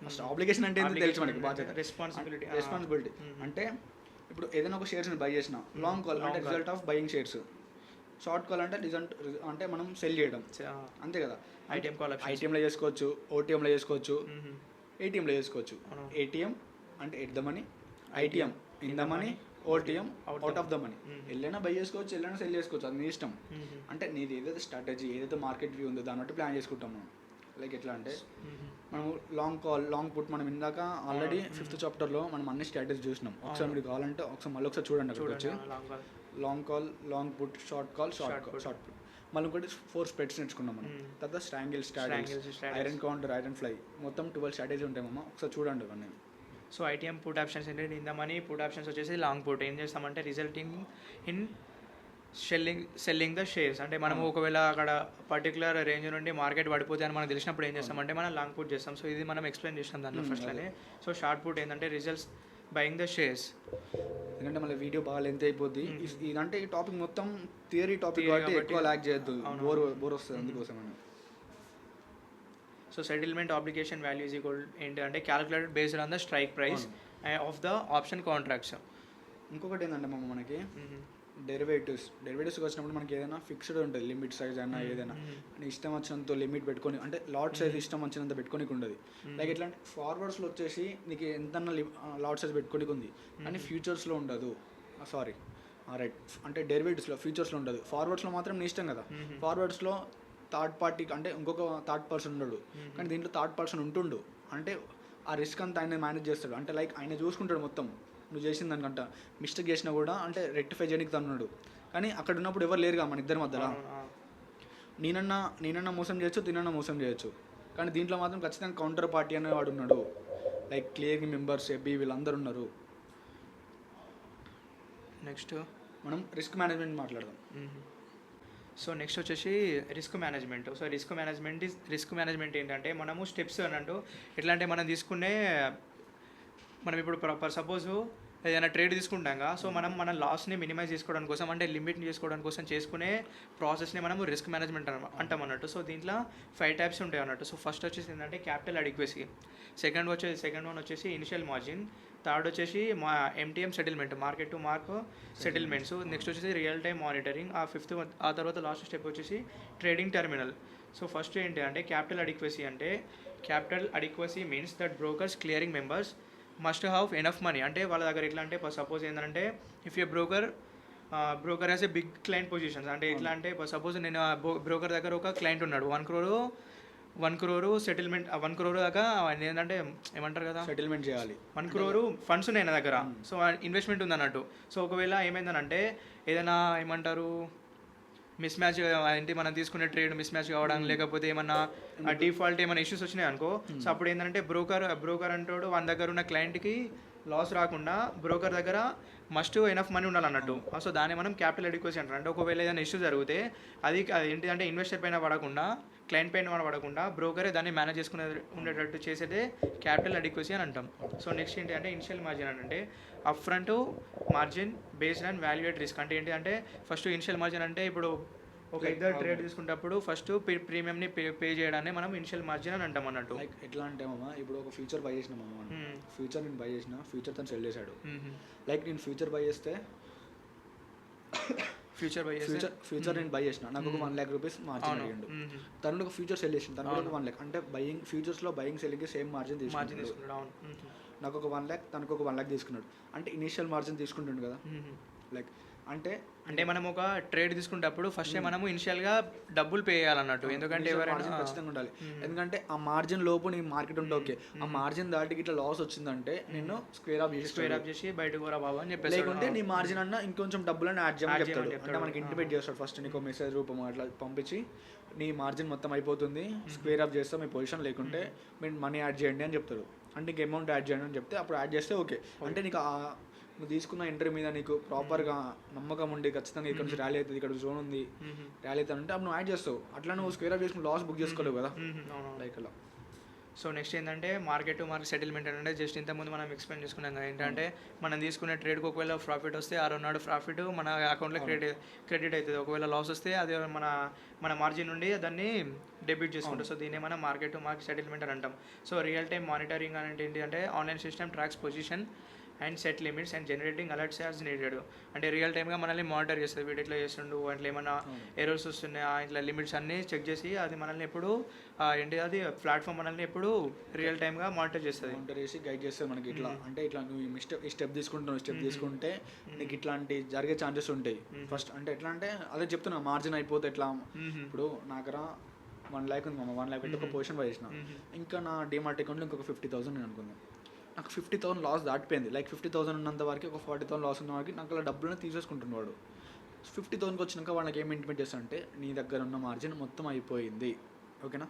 ఫస్ట్ ఆబ్లిగేషన్ అంటే ఏంటో తెలుసు మనకి, బాధ్యత, రెస్పాన్సిబిలిటీ. అంటే ఇప్పుడు ఏదైనా ఒక షేర్స్ని బై చేసిన, లాంగ్ కాల్ అంటే result of buying shares, short call అంటే రిజల్ట్ అంటే మనం సెల్ చేయడం, అంతే కదా. ఐటీఎంలో చేసుకోవచ్చు, ఓటీఎంలో చేసుకోవచ్చు, ఏటీఎంలో చేసుకోవచ్చు. ఏటీఎం అంటే at the money, ITM in the money, OTM out of the money. ఎల్లైనా బై చేసుకోవచ్చు, ఎల్లైనా సెల్ చేసుకోవచ్చు, అది నీ ఇష్టం. అంటే నీది ఏదైతే స్ట్రాటజీ, ఏదైతే మార్కెట్ వ్యూ ఉందో దాన్ని బట్టి ప్లాన్ చేసుకుంటాం మనం. లైక్ ఎట్లా అంటే మనము లాంగ్ పుట్ మనం ఇందాక ఆల్రెడీ 5th చాప్టర్లో మనం అన్ని స్ట్రాటజీ చూసినాం. ఒకసారి మీరు కావాలంటే మళ్ళీ ఒకసారి చూడండి, అక్కడికి వచ్చి long call, long put, short call, shot put, మళ్ళీ ఇంకోటి 4 స్ప్రెడ్స్ నేర్చుకున్నాం మనం. తర్వాత స్ట్రాంగిల్ strategy, iron counter, iron fly, మొత్తం 12 స్ట్రాటజీ ఉంటాయమ్మా. ఒకసారి చూడండి ఇవన్నీ. సో ఐటీఎం పుట్ ఆప్షన్స్ ఏంటంటే in the money, put options వచ్చేసి లాంగ్ పుట్. ఏం చేస్తామంటే resulting in selling the shares, అంటే మనం ఒకవేళ అక్కడ పర్టికులర్ రేంజ్ నుండి మార్కెట్ పడిపోతే అని మనకు తెలిసినప్పుడు ఏం చేస్తామంటే మనం లాంగ్ పుట్ చేస్తాం. సో ఇది మనం ఎక్స్ప్లెయిన్ చేస్తాం దాంట్లో ఫస్ట్లోనే. సో షార్ట్ పుట్ ఏంటంటే రిజల్ట్స్ బయింగ్ ద షేర్స్. ఎందుకంటే మళ్ళీ వీడియో బాగా లెంత్ అయిపోద్ది. ఇదంటే ఈ టాపిక్ మొత్తం థియరీ టాపిక్ కాబట్టి ఎక్కువ లాగ్ చేయొద్దు, బోర్ వస్తుంది, అందుకోసం. So settlement obligation value is equal ఏంటంటే calculated based on the strike price of the option contracts. ఇంకొకటి ఏంటంటే మనకి డెరివేటివ్స్ వచ్చినప్పుడు మనకి ఏదైనా ఫిక్స్డ్ ఉంటుంది, లిమిట్ సైజ్ అయినా ఏదైనా ఇష్టం వచ్చినంత లిమిట్ పెట్టుకొని, అంటే లాట్ సైజ్ ఇష్టం వచ్చినంత పెట్టుకోనికి ఉండదు. లైక్ ఎట్లా అంటే ఫార్వర్డ్స్లో వచ్చేసి నీకు ఎంత లాట్ సైజ్ పెట్టుకోనికి ఉంది, కానీ ఫ్యూచర్స్లో ఉండదు. రైట్, అంటే డెరివేటివ్స్లో ఫ్యూచర్స్లో ఉండదు, ఫార్వర్డ్స్లో మాత్రం నీ ఇష్టం కదా. ఫార్వర్డ్స్లో థర్డ్ పార్టీ అంటే ఇంకొక థర్డ్ పర్సన్ ఉండడు, కానీ దీంట్లో థర్డ్ పర్సన్ ఉంటుండు. అంటే ఆ రిస్క్ అంతా ఆయన మేనేజ్ చేస్తాడు, అంటే లైక్ ఆయన చూసుకుంటాడు మొత్తం. నువ్వు చేసిన దానికంట మిస్టేక్ చేసినా కూడా అంటే రెక్టిఫై చేయడానికి తన్నాడు, కానీ అక్కడ ఉన్నప్పుడు ఎవరు లేరుగా మన ఇద్దరి మధ్యలో. నేనన్నా మోసం చేయొచ్చు, తినన్నా మోసం చేయొచ్చు, కానీ దీంట్లో మాత్రం ఖచ్చితంగా కౌంటర్ పార్టీ అనేవాడు ఉన్నాడు. లైక్ క్లియరింగ్ మెంబర్స్, ఎబీ, వీళ్ళందరూ ఉన్నారు. నెక్స్ట్ మనం రిస్క్ మేనేజ్మెంట్ మాట్లాడదాం. సో నెక్స్ట్ వచ్చేసి risk management. So risk management ఏంటంటే మనము స్టెప్స్ అన్నట్టు ఎట్లా అంటే మనం ఇప్పుడు సపోజ్ ఏదైనా ట్రేడ్ తీసుకుంటాం కదా, సో మనం మన లాస్ని మినిమైజ్ చేసుకోవడానికి కోసం, అంటే లిమిట్ని చేసుకోవడానికి కోసం చేసుకునే ప్రాసెస్ని మనము రిస్క్ మేనేజ్మెంట్ అంటాం అన్నట్టు. సో దీంట్లో 5 టైప్స్ ఉంటాయి అన్నట్టు. సో ఫస్ట్ వచ్చేసి ఏంటంటే క్యాపిటల్ అడిక్వసీ, సెకండ్ వన్ వచ్చేసి ఇనిషియల్ మార్జిన్, థర్డ్ వచ్చేసి MTM settlement, market to mark settlements, next వచ్చేసి రియల్ టైమ్ మానిటరింగ్, ఆ తర్వాత లాస్ట్ స్టెప్ వచ్చేసి ట్రేడింగ్ టెర్మినల్. సో ఫస్ట్ ఏంటి అంటే క్యాపిటల్ అడిక్వసీ అంటే capital adequacy means that brokers clearing members must have enough money. అంటే వాళ్ళ దగ్గర ఎట్లా అంటే సపోజ్ ఏంటంటే if a broker has a big client positions. అంటే ఎట్లా అంటే సపోజ్ నేను బ్రోకర్ దగ్గర ఒక క్లయింట్ ఉన్నాడు 1 crore సెటిల్మెంట్ 1 crore దాకా ఏంటంటే ఏమంటారు కదా సెటిల్మెంట్ చేయాలి. 1 crore ఫండ్స్ ఉన్నాయి నా దగ్గర. సో ఇన్వెస్ట్మెంట్ ఉంది అన్నట్టు. సో ఒకవేళ ఏమైందనంటే ఏదైనా ఏమంటారు మిస్ మ్యాచ్ ఏంటి మనం తీసుకునే ట్రేడ్ మిస్ మ్యాచ్ కావడం లేకపోతే ఏమన్నా డిఫాల్ట్ ఏమైనా ఇష్యూస్ వచ్చినాయి అనుకో. సో అప్పుడు ఏంటంటే బ్రోకర్ అంటాడు మన దగ్గర ఉన్న క్లయింట్కి లాస్ రాకుండా బ్రోకర్ దగ్గర మస్ట్ ఎనఫ్ మనీ ఉండాలన్నట్టు. సో దాన్ని మనం క్యాపిటల్ అడిక్వసీ అంటారు. అంటే ఒకవేళ ఏదైనా ఇష్యూ జరిగితే అది ఏంటిదంటే ఇన్వెస్టర్ పైన పడకుండా క్లయింట్ పైన పడకుండా బ్రోకరే దాన్ని మేనేజ్ చేసుకునే ఉండేటట్టు చేసేదే క్యాపిటల్ అడిక్వసీ అని అంటాం. సో నెక్స్ట్ ఏంటి అంటే ఇనిషియల్ మార్జిన్ అంటే up front margin based and valuate risk. అంటే ఏంటి అంటే ఫస్ట్ ఇనిషియల్ మార్జిన్ అంటే ఇప్పుడు ఒక ఇద్దరు ట్రేడ్ తీసుకున్నప్పుడు ఫస్ట్ ప్రీమియంని పే చేయడాన్ని మనం ఇనిషియల్ మార్జిన్ అని అంటాం అన్నట్టు. లైక్ ఎట్లా అంటే మామ ఇప్పుడు ఒక ఫ్యూచర్ బై చేసిన మామ ఫ్యూచర్ నేను బై చేసిన ఫ్యూచర్ తను సెల్ చేశాడు. లైక్ నేను ఫ్యూచర్ బై చేస్తే ఫ్యూచర్ నేను బై చేసిన నాకు ఒక 1 lakh రూపీస్ మార్జిన్ అడిగిండు. తను ఒక ఫ్యూచర్ సెల్ చేసిన తను ఒక 1 lakh. అంటే ఫ్యూచర్స్లో బయింగ్ సెల్లింగ్కి సేమ్ మార్జిన్ తీసుకున్నాడు. నాకు ఒక 1 lakh తనకు ఒక 1 lakh తీసుకున్నాడు. అంటే ఇనిషియల్ మార్జిన్ తీసుకుంటుండు కదా. లైక్ అంటే మనం ఒక ట్రేడ్ తీసుకునేటప్పుడు ఫస్ట్ మనము ఇనిషియల్గా డబ్బులు పే చేయాలన్నట్టు. ఎందుకంటే మార్జిన్ ఖచ్చితంగా ఉండాలి. ఎందుకంటే ఆ మార్జిన్ లోపు నీ మార్కెట్ ఉంటే ఓకే, ఆ మార్జిన్ దాటికి ఇట్లా లాస్ వచ్చిందంటే నేను స్క్వేర్ ఆఫ్ చేసి బయటకు రా బాబు అని చెప్పేసి, లేకుంటే నీ మార్జిన్ అన్న ఇంకొంచెం డబ్బులను యాడ్ చేయమని చెప్తాడు. అంటే మనకి ఇంటిమేట్ చేస్తాడు ఫస్ట్ నీకు మెసేజ్ రూపం అట్లా పంపించి నీ మార్జిన్ మొత్తం అయిపోతుంది స్క్వేర్ ఆఫ్ చేస్తాం మీ పొజిషన్, లేకుంటే మీరు మనీ యాడ్ చేయండి అని చెప్తాడు. అంటే ఇంక అమౌంట్ యాడ్ చేయండి అని చెప్తే అప్పుడు యాడ్ చేస్తే ఓకే. అంటే నీకు నువ్వు తీసుకున్న ఎంట్రీ మీద నీకు ప్రాపర్గా నమ్మకం ఉండి ఖచ్చితంగా ఇక్కడ నుంచి ర్యాలీ అవుతుంది, ఇక్కడ జోన్ ఉంది ర్యాలీ అవుతుంది అంటే అప్పుడు నువ్వు యాడ్ చేస్తావు. అట్లా నువ్వు స్క్వేర్ ఆఫ్ చేసుకుని లాస్ బుక్ చేసుకోలేవు కదా లైక్ అలా. సో నెక్స్ట్ ఏంటంటే మార్కెట్ టు మార్కెట్ సెటిల్మెంట్ అంటే జస్ట్ ఇంతకుముందు మనం ఎక్స్ప్లెయిన్ చేసుకున్నాం కదా. ఏంటంటే మనం తీసుకునే ట్రేడ్కి ఒకవేళ ప్రాఫిట్ వస్తే ఆ రోజు ప్రాఫిట్ మన అకౌంట్లో క్రెడిట్ అవుతుంది. ఒకవేళ లాస్ వస్తే అది మన మార్జిన్ నుండి దాన్ని డెబిట్ చేసుకుంటాం. సో దీన్ని మనం మార్కెట్ టు మార్కెట్ సెటిల్మెంట్ అని అంటాం. సో రియల్ టైమ్ మానిటరింగ్ అంటే ఏంటి అంటే online system tracks position and set limits and generating alerts as needed. అంటే రియల్ టైమ్గా మనల్ని మానిటర్ చేస్తుంది. వీడు ఇట్లా చేస్తుండు, అట్లా ఏమైనా ఎర్రర్స్ వస్తున్నాయా ఇట్లా లిమిట్స్ అన్నీ చెక్ చేసి అది మనల్ని ఎప్పుడు ఏంటి అది ప్లాట్ఫామ్ మనల్ని ఎప్పుడు రియల్ టైమ్గా మానిటర్ చేస్తుంది. మానిటర్ చేసి గైడ్ చేస్తుంది మనకి. ఇట్లా అంటే ఇట్లా నువ్వు ఈ స్టెప్ తీసుకుంటే నీకు ఇట్లాంటి జరిగే ఛాన్సెస్ ఉంటాయి. ఫస్ట్ అంటే ఎట్లా అంటే అదే చెప్తున్నా మార్జిన్ అయిపోతే ఎట్లా. ఇప్పుడు నాకు 1 lakh ఉంది మామ, 1 lakh పెట్టి ఒక పొజిషన్ బై చేసిన. ఇంకా నా డిమార్ట్ అకౌంట్లో ఇంకొక 50,000 నేను అనుకున్నాను. నాకు 50,000 లాస్ దాటిపోయింది. లైక్ 50,000 ఉన్నంత వరకు ఒక 40,000 లాస్ ఉన్న వరకు నాకు అలా డబ్బులను తీసేసుకుంటున్నాడు. 50,000కి వచ్చినాక వాళ్ళకి ఏం ఇంటిమేట్ చేస్తానంటే నీ దగ్గర ఉన్న మార్జిన్ మొత్తం అయిపోయింది, ఓకేనా,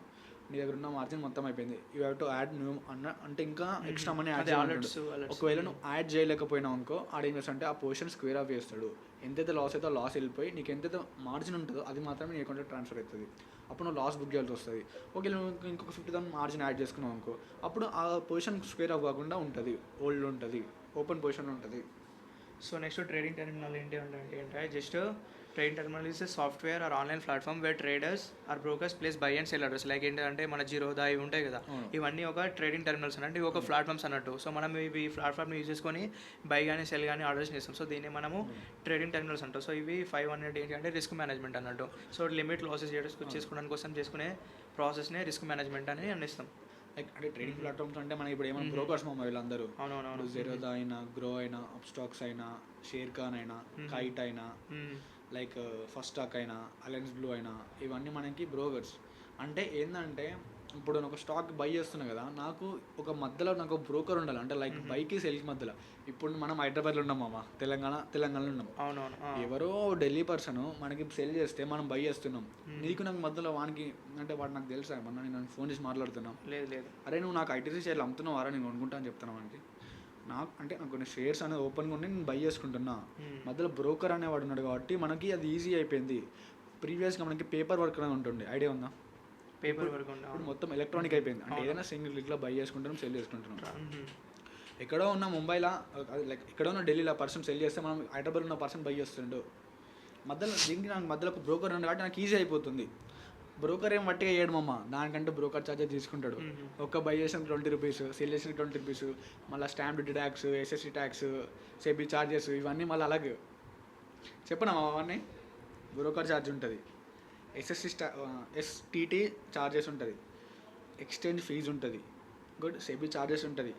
నీ దగ్గర ఉన్న మార్జిన్ మొత్తం అయిపోయింది, you have to add new అంటే ఇంకా ఎక్స్ట్రా మనీ యాడ్ చేయాలి. ఒకవేళ నువ్వు యాడ్ చేయలేకపోయినావు అనుకో ఆడేం చేస్తాడంటే ఆ పొజిషన్ స్క్వేర్ ఆఫ్ చేస్తాడు. ఎంతైతే లాస్ అయితే లాస్ వెళ్ళిపోయి నీకు ఎంతైతే మార్జిన్ ఉంటుందో అది మాత్రమే నీ అకౌంట్లో ట్రాన్స్ఫర్ అవుతుంది. అప్పుడు నువ్వు లాస్ బుక్ చేయాల్సి వస్తుంది. ఓకే నువ్వు ఇంకొక 50,000 మార్జిన్ యాడ్ చేసుకున్నావు అనుకో అప్పుడు ఆ పొజిషన్ స్క్వేర్ ఆఫ్ కాకుండా ఉంటుంది, ఓల్డ్ ఉంటుంది, ఓపెన్ పొజిషన్ ఉంటుంది. సో నెక్స్ట్ ట్రేడింగ్ టెర్మినల్ ఏంటి అంటే just trading terminal is software or online platform where traders or brokers place buy and sell orders. Like ఏంటంటే మన జీరోదా ఇవి ఉంటాయి కదా, ఇవన్నీ ఒక ట్రేడింగ్ టెర్మినల్స్ అంటే ఇవి ఒక ప్లాట్ఫామ్స్ అన్నట్టు. సో మనం ఇవి ప్లాట్ఫామ్ యూజ్ చేసుకొని బై కానీ సెల్ కానీ ఆర్డర్స్ చేస్తాం. సో దీన్ని మనము ట్రేడింగ్ టెర్మినల్స్ అంటాం. సో ఇవి 500 ఏంటి అంటే రిస్క్ మేనేజ్మెంట్ అన్నట్టు. సో లిమిట్ లాసెస్ చేసుకోవడానికి కోసం చేసుకునే ప్రాసెస్నే రిస్క్ మేనేజ్మెంట్ అని అందిస్తాం. లైక్ అంటే ట్రేడింగ్ ప్లాట్ఫామ్స్ అంటే మనకి ఇప్పుడు ఏమైనా బ్రోకర్స్ మా వీళ్ళందరూ జీరోదా అయినా, గ్రో అయినా, అప్ స్టాక్స్ అయినా, షేర్ ఖాన్ అయినా, కైట్ అయినా, లైక్ ఫస్ట్ స్టాక్ అయినా, అలయన్స్ బ్లూ అయినా, ఇవన్నీ మనకి బ్రోకర్స్. అంటే ఏంటంటే ఇప్పుడు నేను ఒక స్టాక్ బై చేస్తున్నా కదా, నాకు ఒక మధ్యలో నాకు బ్రోకర్ ఉండాలి. అంటే లైక్ బైకి సెల్కి మధ్యలో. ఇప్పుడు మనం హైదరాబాద్లో ఉన్నాం మామ, తెలంగాణలో ఉన్నాం. ఎవరో ఢిల్లీ పర్సన్ మనకి సెల్ చేస్తే మనం బై చేస్తున్నాం. నీకు నాకు మధ్యలో వానికి అంటే వాడు నాకు తెలుసా మొన్న నేను ఫోన్ చేసి మాట్లాడుతున్నాం, లేదు అరే నువ్వు నాకు ఐటీసీ షేర్లు అమ్ముతున్నావు వారా నేను కొనుక్కుంటా అని చెప్తున్నాను మనకి. నాకు అంటే నాకు కొన్ని షేర్స్ అనేది ఓపెన్గా ఉండి నేను బై చేసుకుంటున్నా. మధ్యలో బ్రోకర్ అనేవాడు ఉన్నాడు కాబట్టి మనకి అది ఈజీ అయిపోయింది. ప్రీవియస్గా మనకి పేపర్ వర్క్ అనేది ఉంటుంది, ఐడియా ఉందా? పేపర్ వర్క్ ఇప్పుడు మొత్తం ఎలక్ట్రానిక్ అయిపోయింది. అంటే ఏదైనా సింగిల్ క్లిక్లో బై చేసుకుంటున్నాం, సెల్ చేసుకుంటున్నాం. ఎక్కడో ఉన్న ముంబైలో లైక్ ఎక్కడో ఉన్న ఢిల్లీలో పర్సన్ సెల్ చేస్తే మనం హైదరాబాద్ ఉన్న పర్సన్ బై చేస్తుండో. మధ్యలో దీనికి నాకు మధ్యలో ఒక బ్రోకర్ ఉంది కాబట్టి నాకు ఈజీ అయిపోతుంది. బ్రోకర్ ఏం వట్టిగా వేయడు మమ్మ, దానికంటే బ్రోకర్ ఛార్జెస్ తీసుకుంటాడు. ఒక్క బై చేసిన 20 రూపీస్, సెల్ చేసిన 20 రూపీస్, మళ్ళీ stamp duty tax, SSC tax, SEBI charges ఇవన్నీ మళ్ళీ అలాగే చెప్పనా అవన్నీ బ్రోకర్ ఛార్జ్ ఉంటుంది. ఎస్టీటీ చార్జెస్ ఉంటుంది, ఎక్స్చేంజ్ ఫీజు ఉంటుంది, గుడ్ సెబీ చార్జెస్ ఉంటుంది,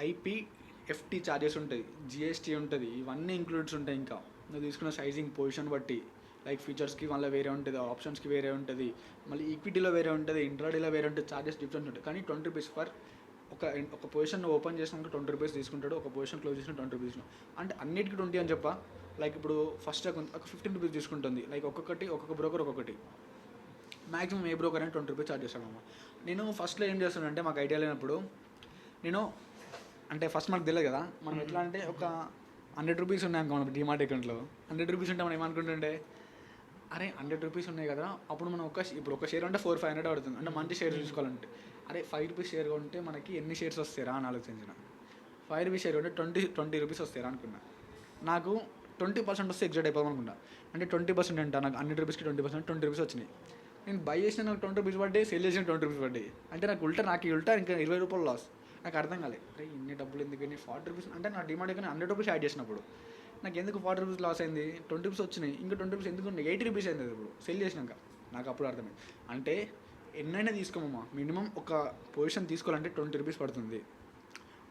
ఐపీఎఫ్టీ చార్జెస్ ఉంటుంది, జిఎస్టీ ఉంటుంది. ఇవన్నీ ఇంక్లూడ్స్ ఉంటాయి. ఇంకా నువ్వు తీసుకున్న సైజింగ్ పొజిషన్ బట్టి లైక్ ఫీచర్స్కి మళ్ళీ వేరే ఉంటుంది, ఆప్షన్స్కి వేరే ఉంటుంది, మళ్ళీ ఈక్విటీలో వేరే ఉంటుంది, ఇంట్రాడేలో వేరే ఉంటుంది, చార్జెస్ డిఫరెంట్ ఉంటుంది. కానీ 20 రూపీస్ ఫర్ ఒక పొజిషన్ ఓపెన్ చేసినాక 20 రూపీస్ తీసుకుంటాడు, ఒక పొజిషన్ క్లోజ్ చేసిన 20 రూపీస్. అంటే అన్నిటికీ 20 అని చెప్పా. లైక్ ఇప్పుడు ఫస్ట్ ఒక 15 రూపీస్ తీసుకుంటుంది. లైక్ ఒక్కొక్క బ్రోకర్ ఒక్కొక్కటి. మ్యాక్సిమం ఏ బ్రోకర్ అని 20 రూపీస్ చార్జ్ చేస్తాడమ్మా. నేను ఫస్ట్లో ఏం చేస్తానంటే మాకు ఐడియా లేనప్పుడు నేను అంటే ఫస్ట్ మనకు తెలియదు కదా, మనం ఎట్లా అంటే ఒక 100 రూపీస్ ఉన్నాయి అనుకో మన డిమార్ట్ అకౌంట్లో. 100 రూపీస్ ఉంటే మనం ఏమనుకుంటుంటే అరే 100 రూపీస్ ఉన్నాయి కదా, అప్పుడు మనం ఇప్పుడు ఒక షేర్ అంటే 400-500 పడుతుంది. అంటే మంచి షేర్ తీసుకోవాలంటే అరే 5 రూపీస్ షేర్ కొంటే మనకి ఎన్ని షేర్స్ వస్తారా అని ఆలోచించిన. 5 రూపీస్ షేర్ కొంటే 20 రూపీస్ వస్తారా అనుకున్నా. నాకు 20% వస్తే ఎగ్జాక్ట్ అయిపోదాం అనుకుంటా. అంటే 20% అంట నాకు 100 రూపీస్కి 20 రూపీస్ వచ్చినాయి. నేను బై చేసిన నాకు 20 రూపీస్ పడ్డాయి, సేల్ చేసిన 20 రూపీస్ పడ్డాయి. అంటే నాకు ఉల్టా ఇంకా 20 రూపాయలు లాస్. నాకు అర్థం కాలేదు, అరే ఇన్ని డబ్బులు ఎందుకు 40 రూపీస్ అంటే నా డిమాండ్ కానీ 100 రూపీస్ యాడ్ చేసినప్పుడు నాకు ఎందుకు 40 రూపీస్ లాస్ అయింది, 20 రూపీస్ వచ్చినాయి, ఇంకా 20 రూపీస్ ఎందుకు 80 రూపీస్ అయింది ఇప్పుడు సెల్ చేసినాక. నాకు అప్పుడు అర్థమైంది అంటే ఎన్నైనా తీసుకోమమ్మా, మినిమం ఒక పొజిషన్ తీసుకోవాలంటే 20 రూపీస్ పడుతుంది.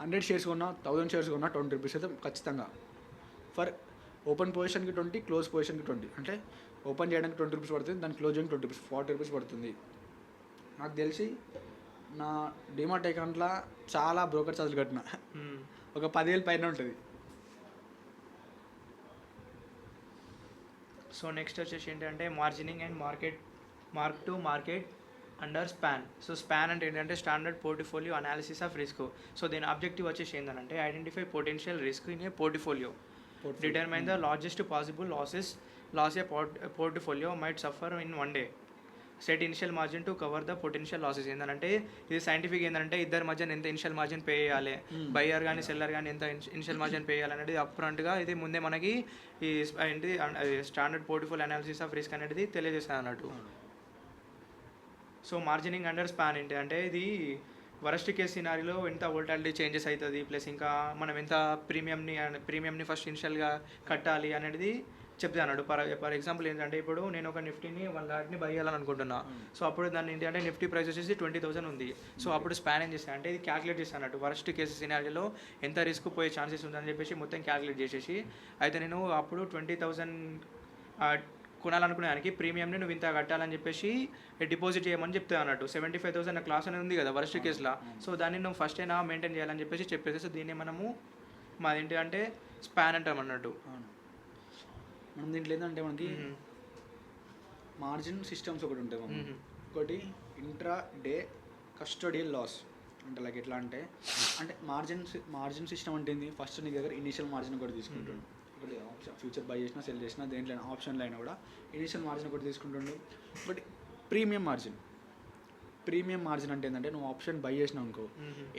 100 షేర్స్ కొన్నా 1000 షేర్స్ కొన్నా 20 రూపీస్ అయితే ఖచ్చితంగా. ఫర్ ఓపెన్ పొజిషన్కి 20, క్లోజ్ పొజిషన్కి 20. అంటే ఓపెన్ చేయడానికి 20 రూపీస్ పడుతుంది, దాన్ని క్లోజ్ చేయడానికి 20 రూపీస్, 40 రూపీస్ పడుతుంది. నాకు తెలిసి నా డిమార్ట్ అకౌంట్లో చాలా బ్రోకర్ ఛార్జ్లు కట్టిన ఒక 10,000 పైన ఉంటుంది. సో నెక్స్ట్ వచ్చేసి ఏంటంటే margining and mark to market under span. So span అంటే ఏంటంటే standard portfolio analysis of risk. So దీని ఆబ్జెక్టివ్ వచ్చేసి ఏంటంటే identify potential risk in a portfolio, determine the largest possible loss a portfolio might suffer in one day, set initial margin to cover the potential losses. ఏంటంటే ఇది scientific ఏంటంటే ఇద్దరి మధ్య ఎంత initial margin pay చేయాలి, buyer కానీ seller కానీ ఎంత ఇనిషియల్ మార్జిన్ పే చేయాలి అనేది అప్ఫ్రంట్గా ఇది ముందే మనకి ఈ ఏంటి standard portfolio analysis of risk అనేది తెలియజేస్తుంది అన్నట్టు. సో మార్జినింగ్ అండర్ స్పాన్ ఏంటి అంటే ఇది వరస్ట్ కేస్ సినారీలో ఎంత వోల్టాలిటీ చేంజెస్ అవుతుంది, ప్లస్ ఇంకా మనం ఎంత ప్రీమియంని ఫస్ట్ ఇనిషియల్గా కట్టాలి అనేది చెప్తే అన్నాడు. ఫర్ ఎగ్జాంపుల్ ఏంటంటే ఇప్పుడు నేను ఒక నిఫ్టీని 1 లాట్ని బై చేయాలని అనుకుంటున్నా. సో అప్పుడు దాన్ని ఏంటి అంటే నిఫ్టీ ప్రైస్ వచ్చేసి 20,000 ఉంది. సో అప్పుడు స్పాన్ ఏం చేస్తాను అంటే ఇది క్యాలిక్యులేట్ చేస్తాను అన్నట్టు వరస్ట్ కేసు సినారియోలో ఎంత రిస్క్ పోయే ఛాన్సెస్ ఉందని చెప్పేసి మొత్తం క్యాలిక్యులేట్ చేసేసి అయితే నేను అప్పుడు 20,000 కొనాలనుకునేదానికి ప్రీమియంని నువ్వు ఇంత కట్టాలని చెప్పేసి డిపాజిట్ చేయమని చెప్తాను అన్నట్టు. 75,000 క్లాస్ అనేది ఉంది కదా వరస్ట్ కేసులో. సో దాన్ని నువ్వు ఫస్ట్ అయినా మెయింటైన్ చేయాలని చెప్పేసి చెప్పేసి సో దీన్ని మనము మాదేంటి అంటే స్పాన్ అంటాం అన్నట్టు. మనం దీంట్లో ఏంటంటే మనకి మార్జిన్ సిస్టమ్స్ ఒకటి ఉంటాయి మనం. ఒకటి ఇంట్రా డే కస్టోడియల్ లాస్ అంటే లైక్ ఎట్లా అంటే మార్జిన్ సిస్టమ్ అంటే ఏంది, ఫస్ట్ నీ దగ్గర ఇనిషియల్ మార్జిన్ ఒకటి తీసుకుంటుండు. ఒకటి ఫ్యూచర్ బై చేసినా సెల్ చేసినా దేంట్లో ఆప్షన్లో అయినా కూడా ఇనిషియల్ మార్జిన్ ఒకటి తీసుకుంటుండు. ఒకటి ప్రీమియం మార్జిన్ అంటే ఏంటంటే నువ్వు ఆప్షన్ బై చేసినావు అనుకో,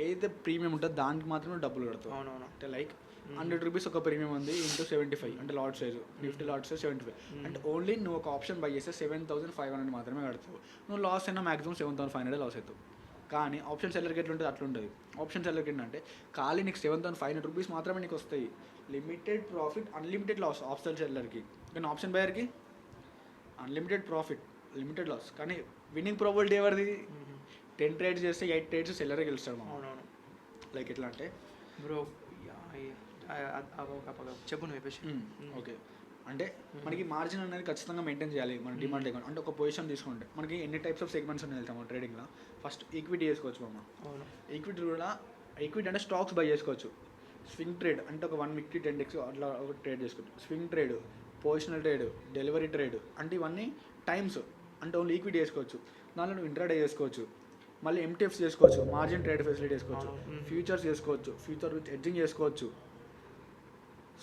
ఏదైతే ప్రీమియం ఉంటుందో దానికి మాత్రమే డబ్బులు కడతావు. అంటే లైక్ 100 రూపీస్ ఒక ప్రీమియం ఉంది ఇంటూ 75 అంటే లాట్ సైజు 50 లాట్ సైజ్ 75 అంటే ఓన్లీ నువ్వు ఒక ఆప్షన్ బై చేస్తే 7,500 మాత్రమే కడతావు. నువ్వు లాస్ అయినా మాక్సిమం 7,500 లాస్ అవుతావు. కానీ ఆప్షన్ సెల్లర్కి ఎట్లా ఉంటుంది అట్లా ఉంటుంది. ఆప్షన్ సెల్లర్కి ఏంటంటే ఖాళీ నీకు 7,500 రూపీస్ మాత్రమే నీకు వస్తాయి. Limited profit unlimited loss option సెల్లర్కి. కానీ ఆప్షన్ బయర్కి అన్లిమిటెడ్ ప్రాఫిట్ లిమిటెడ్ లాస్. కానీ విన్నింగ్ ప్రాబిలిటీ ఎవరిది? 10 ట్రేడ్స్ చేస్తే 8 ట్రేడ్స్ సెల్లరే గెలుస్తాడు. లైక్ ఎట్లా అంటే బ్రో చెప్పు నువ్వు చెప్పేసి. ఓకే అంటే మనకి మార్జిన్ అనేది ఖచ్చితంగా మెయింటైన్ చేయాలి మన డిమాండ్ అకౌంట్. అంటే ఒక పొజిషన్ తీసుకుంటే మనకి ఎన్ని టైప్స్ ఆఫ్ సెగ్మెంట్స్ ఉన్నాయి వెళ్తాము ట్రేడింగ్లో. ఫస్ట్ ఈక్విటీ చేసుకోవచ్చు అమ్మ. ఈక్విటీ అంటే స్టాక్స్ బై చేసుకోవచ్చు. స్వింగ్ ట్రేడ్ అంటే ఒక 1 వీక్కి 10 డేస్ అట్లా ఒక ట్రేడ్ చేసుకోవచ్చు. Swing trade, positional trade, delivery trade అంటే ఇవన్నీ టైమ్స్ అంటే ఓన్లీ ఈక్విటీ చేసుకోవచ్చు. దానిలో నువ్వు ఇంట్రాడే చేసుకోవచ్చు, మళ్ళీ ఎంటీఎఫ్స్ చేసుకోవచ్చు, మార్జిన్ ట్రేడ్ ఫెసిలిటీ చేసుకోవచ్చు, ఫ్యూచర్స్ చేసుకోవచ్చు, ఫ్యూచర్ విత్ హెడ్జింగ్ చేసుకోవచ్చు,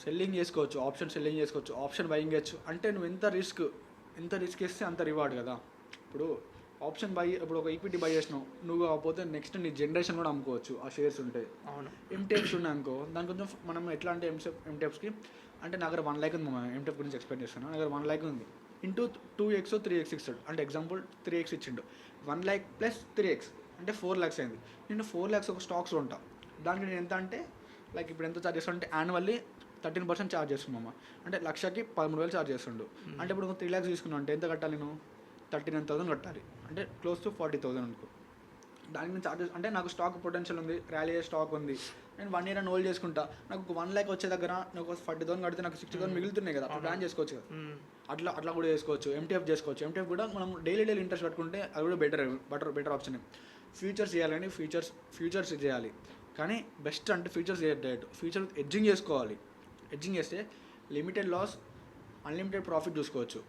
సెల్లింగ్ చేసుకోవచ్చు, ఆప్షన్ సెల్లింగ్ చేసుకోవచ్చు, ఆప్షన్ బయింగ్ చేయొచ్చు. అంటే నువ్వు ఎంత రిస్క్ ఇస్తే అంత రివార్డ్ కదా. ఇప్పుడు ఆప్షన్ బై ఇప్పుడు ఒక ఈక్విటీ బై చేసినావు నువ్వు, కాకపోతే నెక్స్ట్ నీ జనరేషన్ కూడా అమ్ముకోవచ్చు ఆ షేర్స్ ఉంటాయి. ఎంటీఎఫ్స్ ఉన్నాయి అనుకో, దాని కొంచెం మనం ఎట్లా అంటే ఎంటీఎఫ్స్కి అంటే నా దగ్గర 1 lakh ఉంది. ఎంటీఎఫ్ గురించి ఎక్స్ప్లెయిన్ చేస్తాను. నా దగ్గర 1 lakh ఉంది ఇంటూ 2x 3x ఇస్తాడు. అంటే ఎగ్జాంపుల్ 3x ఇచ్చిండు, 1 lakh ప్లస్ 3x అంటే 4 lakhs అయింది. నేను 4 lakhs ఒక స్టాక్స్ ఉంటా. దానికి నేను ఎంత అంటే లైక్ ఇప్పుడు ఎంత చార్జ్ చేస్తాను అంటే యాన్యువల్లీ 13% ఛార్జ్ చేస్తున్నామా, అంటే లక్షకి 13,000 ఛార్జ్ చేస్తుండు. అంటే ఇప్పుడు 3 lakhs తీసుకున్నావు అంటే ఎంత కట్టాలి నేను? 39,000 కట్టాలి, అంటే క్లోజ్ టు 40,000 అనుకో. దానికి నేను ఛార్జెస్ అంటే నాకు స్టాక్ పొటెన్షియల్ ఉంది, ర్యాలీ అయ్యే స్టాక్ ఉంది, నేను 1 year అని హోల్డ్ చేసుకుంటా, నాకు 1 lakh వచ్చే దగ్గర నాకు 40,000 కడితే నాకు 60,000 మిగులుతున్నాయి కదా, అట్లా ప్లాన్ చేసుకోవచ్చు కదా. అట్లా కూడా చేసుకోవచ్చు. ఎంటీఎఫ్ చేసుకోవచ్చు. ఎంటీఎఫ్ కూడా మనం డైలీ ఇంట్రెస్ట్ పెట్టుకుంటే అది కూడా బెటర్ ఆప్షన్. ఫ్యూచర్స్ చేయాలని ఫ్యూచర్స్ చేయాలి, కానీ బెస్ట్ అంటే ఫ్యూచర్స్ చేయట్లేదు. ఫ్యూచర్ ఎడ్జింగ్ చేసుకోవాలి. ఎడ్జింగ్ చేస్తే లిమిటెడ్ లాస్, అన్లిమిటెడ్ ప్రాఫిట్ చూసుకోవచ్చు.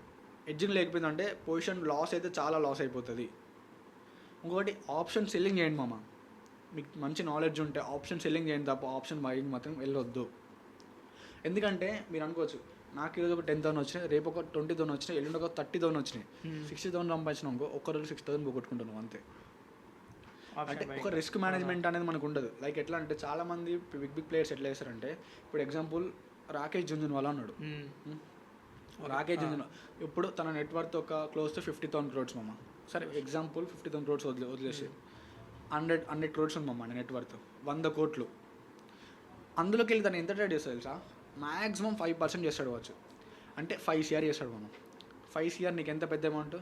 ఎడ్జింగ్ లేకపోయిందంటే పొజిషన్ లాస్ అయితే చాలా లాస్ అయిపోతుంది. ఇంకొకటి ఆప్షన్ సెల్లింగ్ చేయండి మామ. మీకు మంచి నాలెడ్జ్ ఉంటే ఆప్షన్ సెల్లింగ్ చేయండి తప్ప ఆప్షన్ బయింగ్ మాత్రం వెళ్ళొద్దు. ఎందుకంటే మీరు అనుకోవచ్చు, నాకు ఈరోజు ఒక 10,000 వచ్చినాయి, రేపు ఒక 20,000 వచ్చినాయి, ఎల్లుండి ఒక 30,000 వచ్చినాయి, 60,000 సంపాదించిన ఇంకో ఒక్కరోజు 6,000 పోగొట్టుకుంటున్నాం అంతే. అంటే ఒక రిస్క్ మేనేజ్మెంట్ అనేది మనకు ఉండదు. లైక్ ఎట్లా అంటే చాలామంది బిగ్ ప్లేయర్స్ ఎట్లా చేస్తారంటే, ఇప్పుడు ఎగ్జాంపుల్ రాకేష్ జుంజున్వాలా అన్నాడు. రాకేష్ జుంజున్వాలా ఇప్పుడు తన నెట్వర్త్ ఒక క్లోజ్ టు 50,000 crores మామ. సరే ఎగ్జాంపుల్ 50,000 crores వదిలేసి 100 crores ఉంది మామ నెట్వర్త్, 100 కోట్లు. అందులోకి వెళ్ళి తను ఎంత ట్రేడ్ చేస్తాడు తెలుసా? మ్యాక్సిమం 5% చేస్తాడు కావచ్చు, అంటే 5 CR చేస్తాడు మనం. 5 CR నీకు ఎంత పెద్ద అమౌంట్?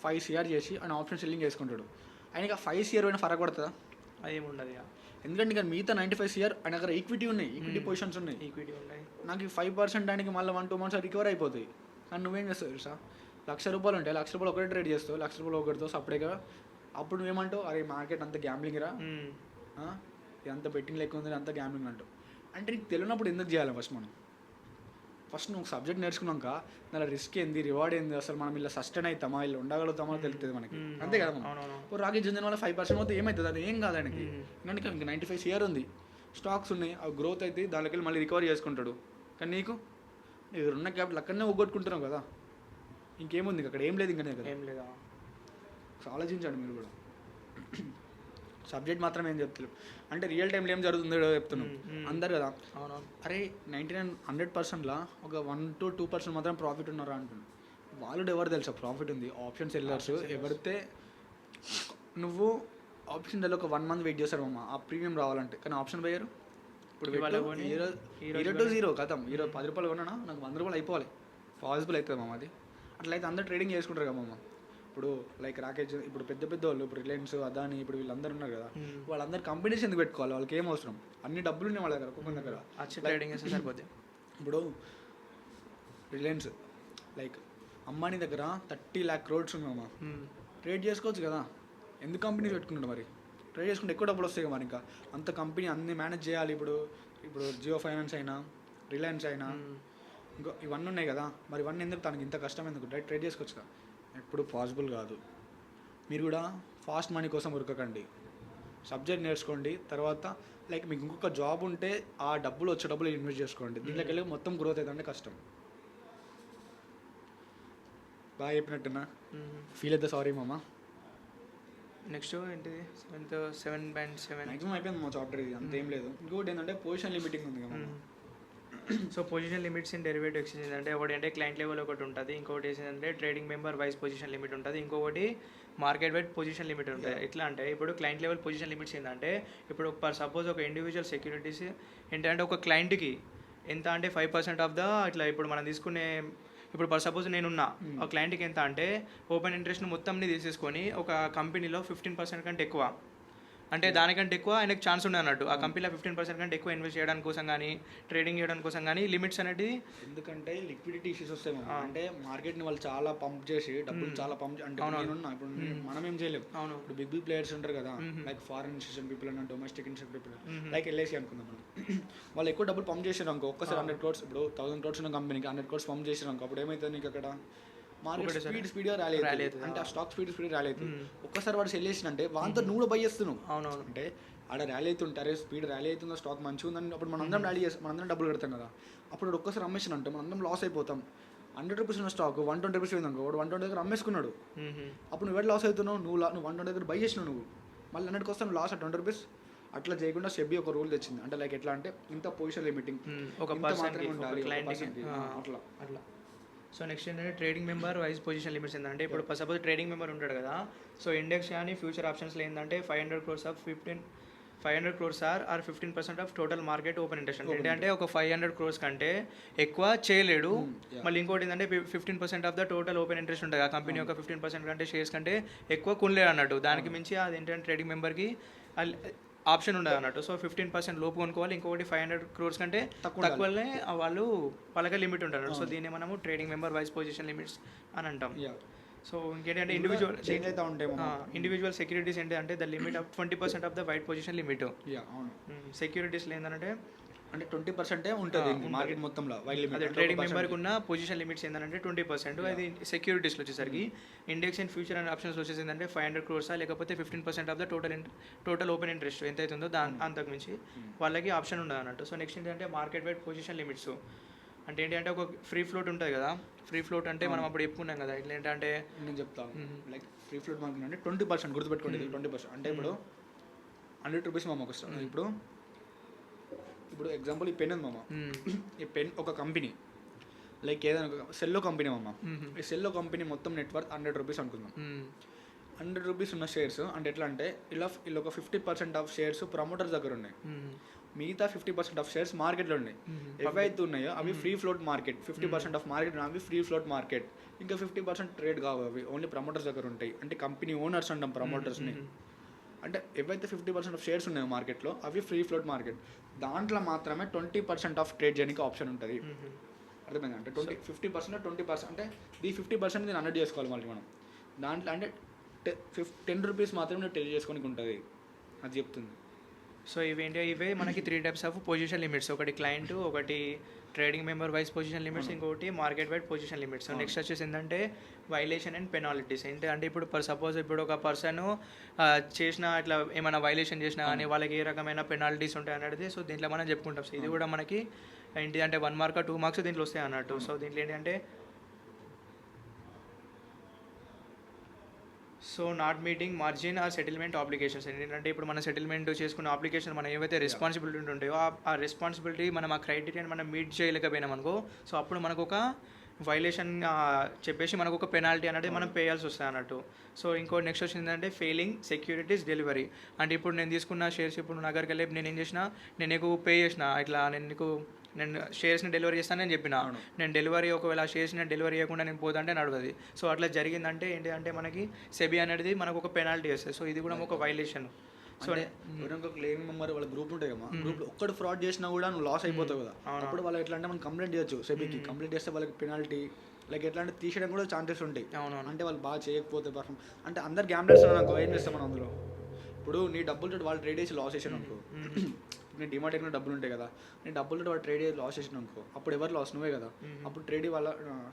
5 CR చేసి ఆయన ఆప్షన్ సెల్లింగ్ చేసుకుంటాడు. ఆయనకి 5 CR అయినా ఫరక్ పడుతుందా? అదేమి ఉండదు. ఎందుకంటే ఇంకా మిగతా 95 CR ఆయన దగ్గర ఈక్విటీ ఉన్నాయి, ఈక్విటీ పొజిషన్స్ ఉన్నాయి, నాకు 5% ఆయనకి మళ్ళీ 1-2 months రికవర్ అయిపోతాయి. కానీ నువ్వేం చేస్తావు తెలుసా? ₹1,00,000 ఉంటాయి, ₹1,00,000 ఒకటే ట్రేడ్ చేస్తావు, ₹1,00,000 ఒకటితో సపరేట్గా. అప్పుడు నువ్వేమంటావు, అరే మార్కెట్ అంత గ్యాంబ్లింగ్ రా, అంత బెట్టింగ్ లెక్క ఉంది, అంత గ్యాంబ్లింగ్ అంటావు. అంటే నీకు తెలియనప్పుడు ఎందుకు చేయాలి? ఫస్ట్ నువ్వు సబ్జెక్ట్ నేర్చుకున్నాక దాని రిస్క్ ఏంది, రివార్డ్ ఏంది, అసలు మనం ఇలా సస్టైన్ అవుతామా, ఇలా ఉండగలుగుతామా తెలుస్తుంది మనకి, అంతే కదా. ఇప్పుడు రాకేష్ జుంజున్వాలా 5% అవుతే ఏమవుతుంది? అది ఏం కాదు ఆయనకి. ఎందుకంటే ఇంకా 95 CR ఉంది, స్టాక్స్ ఉన్నాయి, అవి గ్రోత్ అయితే దానికి వెళ్ళి మళ్ళీ రికవర్ చేసుకుంటాడు. కానీ నీకు ఉన్న క్యాపిటల్ అక్కడనే ఒగ్గొట్టుకుంటున్నావు కదా, ఇంకేముంది అక్కడ? ఏం లేదు, ఇంకనే కదా. ఏం లేదా? ఆలోచించండి మీరు కూడా. సబ్జెక్ట్ మాత్రం ఏం చెప్తలేవు, అంటే రియల్ టైంలో ఏం జరుగుతుందో చెప్తున్నాం అందరు కదా. అరే 99-100%లా ఒక 1-2% మాత్రం ప్రాఫిట్ ఉన్నారా అంటున్నాను. వాళ్ళు ఎవరు తెలుసా ప్రాఫిట్ ఉంది? Option sellers. ఎవరితే నువ్వు ఆప్షన్ సెల్లర్ ఒక 1 month వెయిట్ చేస్తారు అమ్మ ఆ ప్రీమియం రావాలంటే, కానీ ఆప్షన్ బయ్యారు ఇప్పుడు 0 కథం. ఈరోజు ₹10 కొన్నా నాకు ₹100 అయిపోవాలి, పాసిబుల్ అవుతుంది మామ. అది అట్లయితే అందరూ ట్రేడింగ్ చేసుకుంటారు కదా మామ. ఇప్పుడు లైక్ రాకేష్, ఇప్పుడు పెద్ద వాళ్ళు, ఇప్పుడు రిలయన్స్, అదాని, ఇప్పుడు వీళ్ళందరూ ఉన్నారు కదా, వాళ్ళందరూ కంపెనీస్ ఎందుకు పెట్టుకోవాలి? వాళ్ళకి ఏం అవసరం? అన్ని డబ్బులు ఉన్నాయి వాళ్ళ దగ్గర, ఒక్కొక్క దగ్గర. ట్రేడింగ్ చేస్తే సరిపోతుంది. ఇప్పుడు రిలయన్స్ లైక్ అంబానీ దగ్గర 30 lakh crores ఉందమ్మా, ట్రేడ్ చేసుకోవచ్చు కదా. ఎందుకు కంపెనీస్ పెట్టుకున్నాడు మరి? ట్రేడ్ చేసుకుంటే ఎక్కువ డబ్బులు వస్తాయి కదా మరి. ఇంకా అంత కంపెనీ అన్ని మేనేజ్ చేయాలి. ఇప్పుడు జియో ఫైనాన్స్ అయినా, రిలయన్స్ అయినా, ఇంకో ఇవన్నీ ఉన్నాయి కదా, మరి ఇవన్నీ ఎందుకు తనకి ఇంత కష్టం ఎందుకు? డైరెక్ట్ ట్రేడ్ చేసుకోవచ్చు కదా. ఎప్పుడు పాసిబుల్ కాదు. మీరు కూడా ఫాస్ట్ మనీ కోసం ఉరకకండి, సబ్జెక్ట్ నేర్చుకోండి. తర్వాత లైక్ మీకు ఇంకొక జాబ్ ఉంటే ఆ డబ్బులు వచ్చే డబ్బులు ఇన్వెస్ట్ చేసుకోండి. దీంట్లోకి వెళ్ళి మొత్తం గ్రోత్ అవుతుందంటే కష్టం. బాగా చెప్పినట్టున్నా, ఫీల్ అయితే సారీ మామ. నెక్స్ట్ ఏంటిది? 7.7 మ్యాక్సిమం అయిపోయింది మా చాప్టర్, ఇది అంతేం లేదు. ఇంకోటి ఏంటంటే పొజిషన్ లిమిటింగ్ ఉంది కదా. So position limits in derivative exchange అంటే ఒకటి అంటే క్లయింట్ లెవెల్ ఒకటి ఉంటుంది, ఇంకొకటి ఏంటంటే trading member wise position limit ఉంటుంది, ఇంకొకటి మార్కెట్ వైడ్ పొజిషన్ లిమిట్ ఉంటుంది. ఎట్లా అంటే ఇప్పుడు క్లయింట్ లెవెల్ పొజిషన్ లిమిట్స్ ఏంటంటే, ఇప్పుడు సపోజ్ ఒక ఇండివిజువల్ సెక్యూరిటీస్ ఏంటంటే ఒక క్లయింట్కి ఎంత అంటే 5% ఆఫ్ ద ఇట్లా ఇప్పుడు మనం తీసుకునే, ఇప్పుడు ఫర్ సపోజ్ నేనున్నా ఆ క్లయింట్కి ఎంత అంటే ఓపెన్ ఇంట్రెస్ట్ మొత్తంని తీసేసుకొని ఒక కంపెనీలో 15% కంటే ఎక్కువ, అంటే దానికంటే ఎక్కువ ఆయనకు ఛాన్స్ ఉండే అన్నట్టు ఆ కంపెనీలో 15% కంటే ఎక్కువ ఇన్వెస్ట్ చేయడానికి కోసం కానీ ట్రేడింగ్ చేయడానికి కోసం కానీ లిమిట్స్ అనేది. ఎందుకంటే లిక్విడిటీ ఇష్యూస్ వస్తాయి, అంటే మార్కెట్ని వాళ్ళు చాలా పంప్ చేసి డబ్బులు చాలా పంప్, అంటే నేనున్నా ఇప్పుడు మనం ఏం చేయలేము. అవును, ఇప్పుడు బిగ్ ప్లేయర్స్ ఉంటారు కదా, లైక్ ఫారెన్ ఇన్స్టిట్యూషన్ పీపుల్ అన్న, domestic institution people, like LIC అనుకుందాం మనం. వాళ్ళు ఎక్కువ డబ్బులు పంప్ చేసారు అనుకో, ఒక్కసారి 100 crores, ఇప్పుడు 1000 crores ఉన్న కంపెనీకి 100 crores పంప్ చేసారు అనుకో, అప్పుడు ఏమవుతుంది నీకు అక్కడ మార్కెట్ స్పీడ్గా ర్యాలీ అవుతుంది, అంటే ఆ స్టాక్ స్పీడ్ ర్యాలీ అవుతుంది. ఒక్కసారి వాడు సెల్ చేసినంటే వాంతో నువ్వు బై చేస్తున్నావు. అవునవును, అంటే ఆడ ర్యాలీ అవుతుంటారే, స్పీడ్ ర్యాలీ అవుతుందో, స్టాక్ మంచిగా ఉందని అప్పుడు మనందరం ర్యాలీ చేస్తాం, మనందరం డబ్బులు కడతాం కదా. అప్పుడు ఒక్కసారి అమ్మేసిన అంటే మనందరం లాస్ అయిపోతాం. 100 rupees ఉన్న స్టాక్ 120 rupees పోయింది, వాడు 120 దగ్గర అమ్మేసుకున్నాడు. అప్పుడు నువ్వు లాస్ అవుతున్నావు, నువ్వు 120 దగ్గర బై చేసినావు, నువ్వు మళ్ళీ 100కి వస్తాను లాస్ 20 rupees. అట్లా చేయకుండా సెబీ ఒక రూల్ తెచ్చింది, అంటే లైక్ ఎట్లా అంటే ఇంత పొజిషన్ లిమిటింగ్, ఒక మాత్రమే ఉండాలి అట్లా. సో నెక్స్ట్ ఏంటంటే trading member wise position limits ఏంటంటే, ఇప్పుడు సపోజ్ ట్రేడింగ్ మెంబర్ ఉంటాడు కదా, సో ఇండెక్స్ కానీ ఫ్యూచర్ ఆప్షన్స్లో ఏంటంటే 500 crores of 500 crores or 15% of total market open interest అంటే ఒక 500 crores కంటే ఎక్కువ చేయలేడు. మళ్ళీ ఇంకోటి ఏంటంటే 15% of the total open interest ఉంటుంది. ఆ కంపెనీ యొక్క 15% కంటే షేర్స్ కంటే ఎక్కువ కొనలేడు అన్నట్టు. దానికి మించి అది ఏంటంటే ట్రేడింగ్ మెంబర్కి ఆప్షన్ ఉండదు అన్నట్టు. సో 15% లోపు కొనుక్కోవాలి. ఇంకొకటి 500 crores కంటే తక్కువనే వాళ్ళకి లిమిట్ ఉంటారు. సో దీన్ని మనము trading member wise position limits అని అంటాం. సో ఇంకేంటంటే ఇండివిజువల్ సెక్యూరిటీస్ ఏంటంటే the limit of 20% of the wide position limit. సెక్యూరిటీస్లో ఏంటంటే 20% ఉంటుంది మార్కెట్ మొత్తంలో వైట్ లిమిట్. అదే ట్రేడింగ్ మెంబర్కి ఉన్న పొజిషన్ లిమిట్స్ ఏంటంటే 20%. అది సెక్యూరిటీస్లో వచ్చేసరికి index and future and options వచ్చేసి ఏంటంటే 500 crores లేకపోతే 15% of the total open interest ఎంత అవుతుందో అంతకు మించి వాళ్ళకి ఆప్షన్ ఉండదు అన్నట్టు. సో నెక్స్ట్ ఏంటంటే మార్కెట్ వైడ్ పొజిషన్ లిమిట్స్ అంటే ఏంటంటే ఒక ఫ్రీ ఫ్లోట్ ఉంటుంది కదా. ఫ్రీ ఫ్లోట్ అంటే మనం అప్పుడు చెప్పుకున్నాం కదా. ఇట్లా ఏంటంటే నేను చెప్తాను లైక్ ఫ్రీ ఫ్లోట్ మార్కెట్ అంటే 20% గుర్తుపెట్టుకోండి. 20% అంటే ఇప్పుడు 100 రూపీస్ మామకు వస్తుంది. ఇప్పుడు ఎగ్జాంపుల్ ఈ పెన్ ఉంది మామ. ఈ పెన్ ఒక కంపెనీ లైక్ ఏదైనా సెల్లో కంపెనీ మామ. ఈ సెల్లో కంపెనీ మొత్తం నెట్వర్క్ 100 రూపీస్ అనుకుందాం. 100 రూపీస్ ఉన్న షేర్స్ అంటే ఎట్లా అంటే ఇలా ఒక 50% ఆఫ్ షేర్స్ ప్రమోటర్స్ దగ్గర ఉన్నాయి. మిగతా 50% ఆఫ్ షేర్స్ మార్కెట్లో ఉన్నాయి. ఏవైతే ఉన్నాయో అవి free float market. 50% of market అవి ఫ్రీ ఫ్లోట్ మార్కెట్. ఇంకా 50% ట్రేడ్ కావు. అవి ఓన్లీ ప్రమోటర్స్ దగ్గర ఉంటాయి. అంటే కంపెనీ ఓనర్స్ అంటాం ప్రమోటర్స్ని. అంటే ఏవైతే 50% ఆఫ్ షేర్స్ ఉన్నాయో మార్కెట్లో అవి ఫ్రీ ఫ్లోట్ మార్కెట్. దాంట్లో మాత్రమే 20% ఆఫ్ ట్రేడ్ చేయడానికి ఆప్షన్ ఉంటుంది. అర్థమైంది అంటే 50% 20% అంటే ఈ 50% నేను 100 చేసుకోవాలి మళ్ళీ మనం. దాంట్లో అంటే 10 రూపీస్ మాత్రమే నేను ట్రేడ్ చేసుకోనికి ఉంటుంది అది చెప్తుంది. సో ఇవే మనకి 3 టైప్స్ ఆఫ్ పొజిషన్ లిమిట్స్. ఒకటి క్లయింట్, ఒకటి trading member wise position limits, ఇంకొకటి market wide position limits. Next వచ్చేసి ఏంటంటే వైలేషన్ అండ్ పెనాలిటీస్. ఏంటంటే ఇప్పుడు సపోజ్ ఇప్పుడు ఒక పర్సన్ చేసిన ఇట్లా ఏమైనా వైలేషన్ చేసినా కానీ వాళ్ళకి ఏ రకమైన పెనాల్టీస్ ఉంటాయి అనేది సో దీంట్లో మనం చెప్పుకుంటాం. సో ఇది కూడా మనకి ఏంటి అంటే 1 మార్క్ 2 మార్క్స్ దీంట్లో వస్తాయి అన్నట్టు. సో దీంట్లో ఏంటంటే so not meeting margin or settlement obligations. ఏంటంటే ఇప్పుడు మన సెటిల్మెంట్ చేసుకున్న అప్లికేషన్ మనం ఏవైతే రెస్పాన్సిబిలిటీ ఉంటాయో ఆ రెస్పాన్సిబిలిటీ మనం ఆ క్రైటీరియాని మనం మీట్ చేయలేకపోయినాం అనుకో సో అప్పుడు మనకు ఒక వైలేషన్ చెప్పేసి మనకు ఒక పెనాల్టీ అనేది మనం పేయాల్సి వస్తుంది అన్నట్టు. సో ఇంకో నెక్స్ట్ వచ్చిందంటే ఫెయిలింగ్ సెక్యూరిటీస్ డెలివరీ. అంటే ఇప్పుడు నేను తీసుకున్న షేర్స్ ఇప్పుడు నా దగ్గరికి వెళ్ళి నేను ఏం చేసిన, నేను నీకు పే చేసిన ఇట్లా నేను షేర్స్ని డెలివరీ చేస్తానని చెప్పిన. నేను డెలివరీ ఒకవేళ షేర్స్ని డెలివరీ చేయకుండా నేను పోతుంటే నడవదు. సో అట్లా జరిగిందంటే ఏంటి అంటే మనకి సెబీ అనేది మనకు ఒక పెనాల్టీ వస్తుంది. సో ఇది కూడా ఒక వైలేషన్. సో ఒక క్లెయిమ్ మెంబర్ వాళ్ళ గ్రూప్ ఉంటాయి కదా, గ్రూప్ ఒక్కడు ఫ్రాడ్ చేసినా కూడా నువ్వు లాస్ అయిపోతావు కదా. అప్పుడు వాళ్ళు ఎట్లా అంటే మనం కంప్లైంట్ చేయొచ్చు సెబీకి. కంప్లైంట్ చేస్తే వాళ్ళకి పెనాల్టీ లైక్ ఎట్లా అంటే తీసేయడం కూడా ఛాన్సెస్ ఉంటాయి. అంటే వాళ్ళు బాగా చేయకపోతే పర్ఫామ్ అంటే అందరు గ్యాంబ్లర్స్ అనుకో ఏం చేస్తాం మనం అందులో. ఇప్పుడు నీ డబ్బులు వాళ్ళు ట్రేడ్ చేసి లాస్ చేసాను అనుకో, నేను డిమార్ట్ ఎక్కడ డబ్బులు ఉంటాయి కదా, నేను డబ్బులు వాడు ట్రేడ్ చేసి లాస్ చేసిన అనుకో అప్పుడు ఎవరు లాస్ నువ్వే కదా. అప్పుడు ట్రేడ్ వాళ్ళ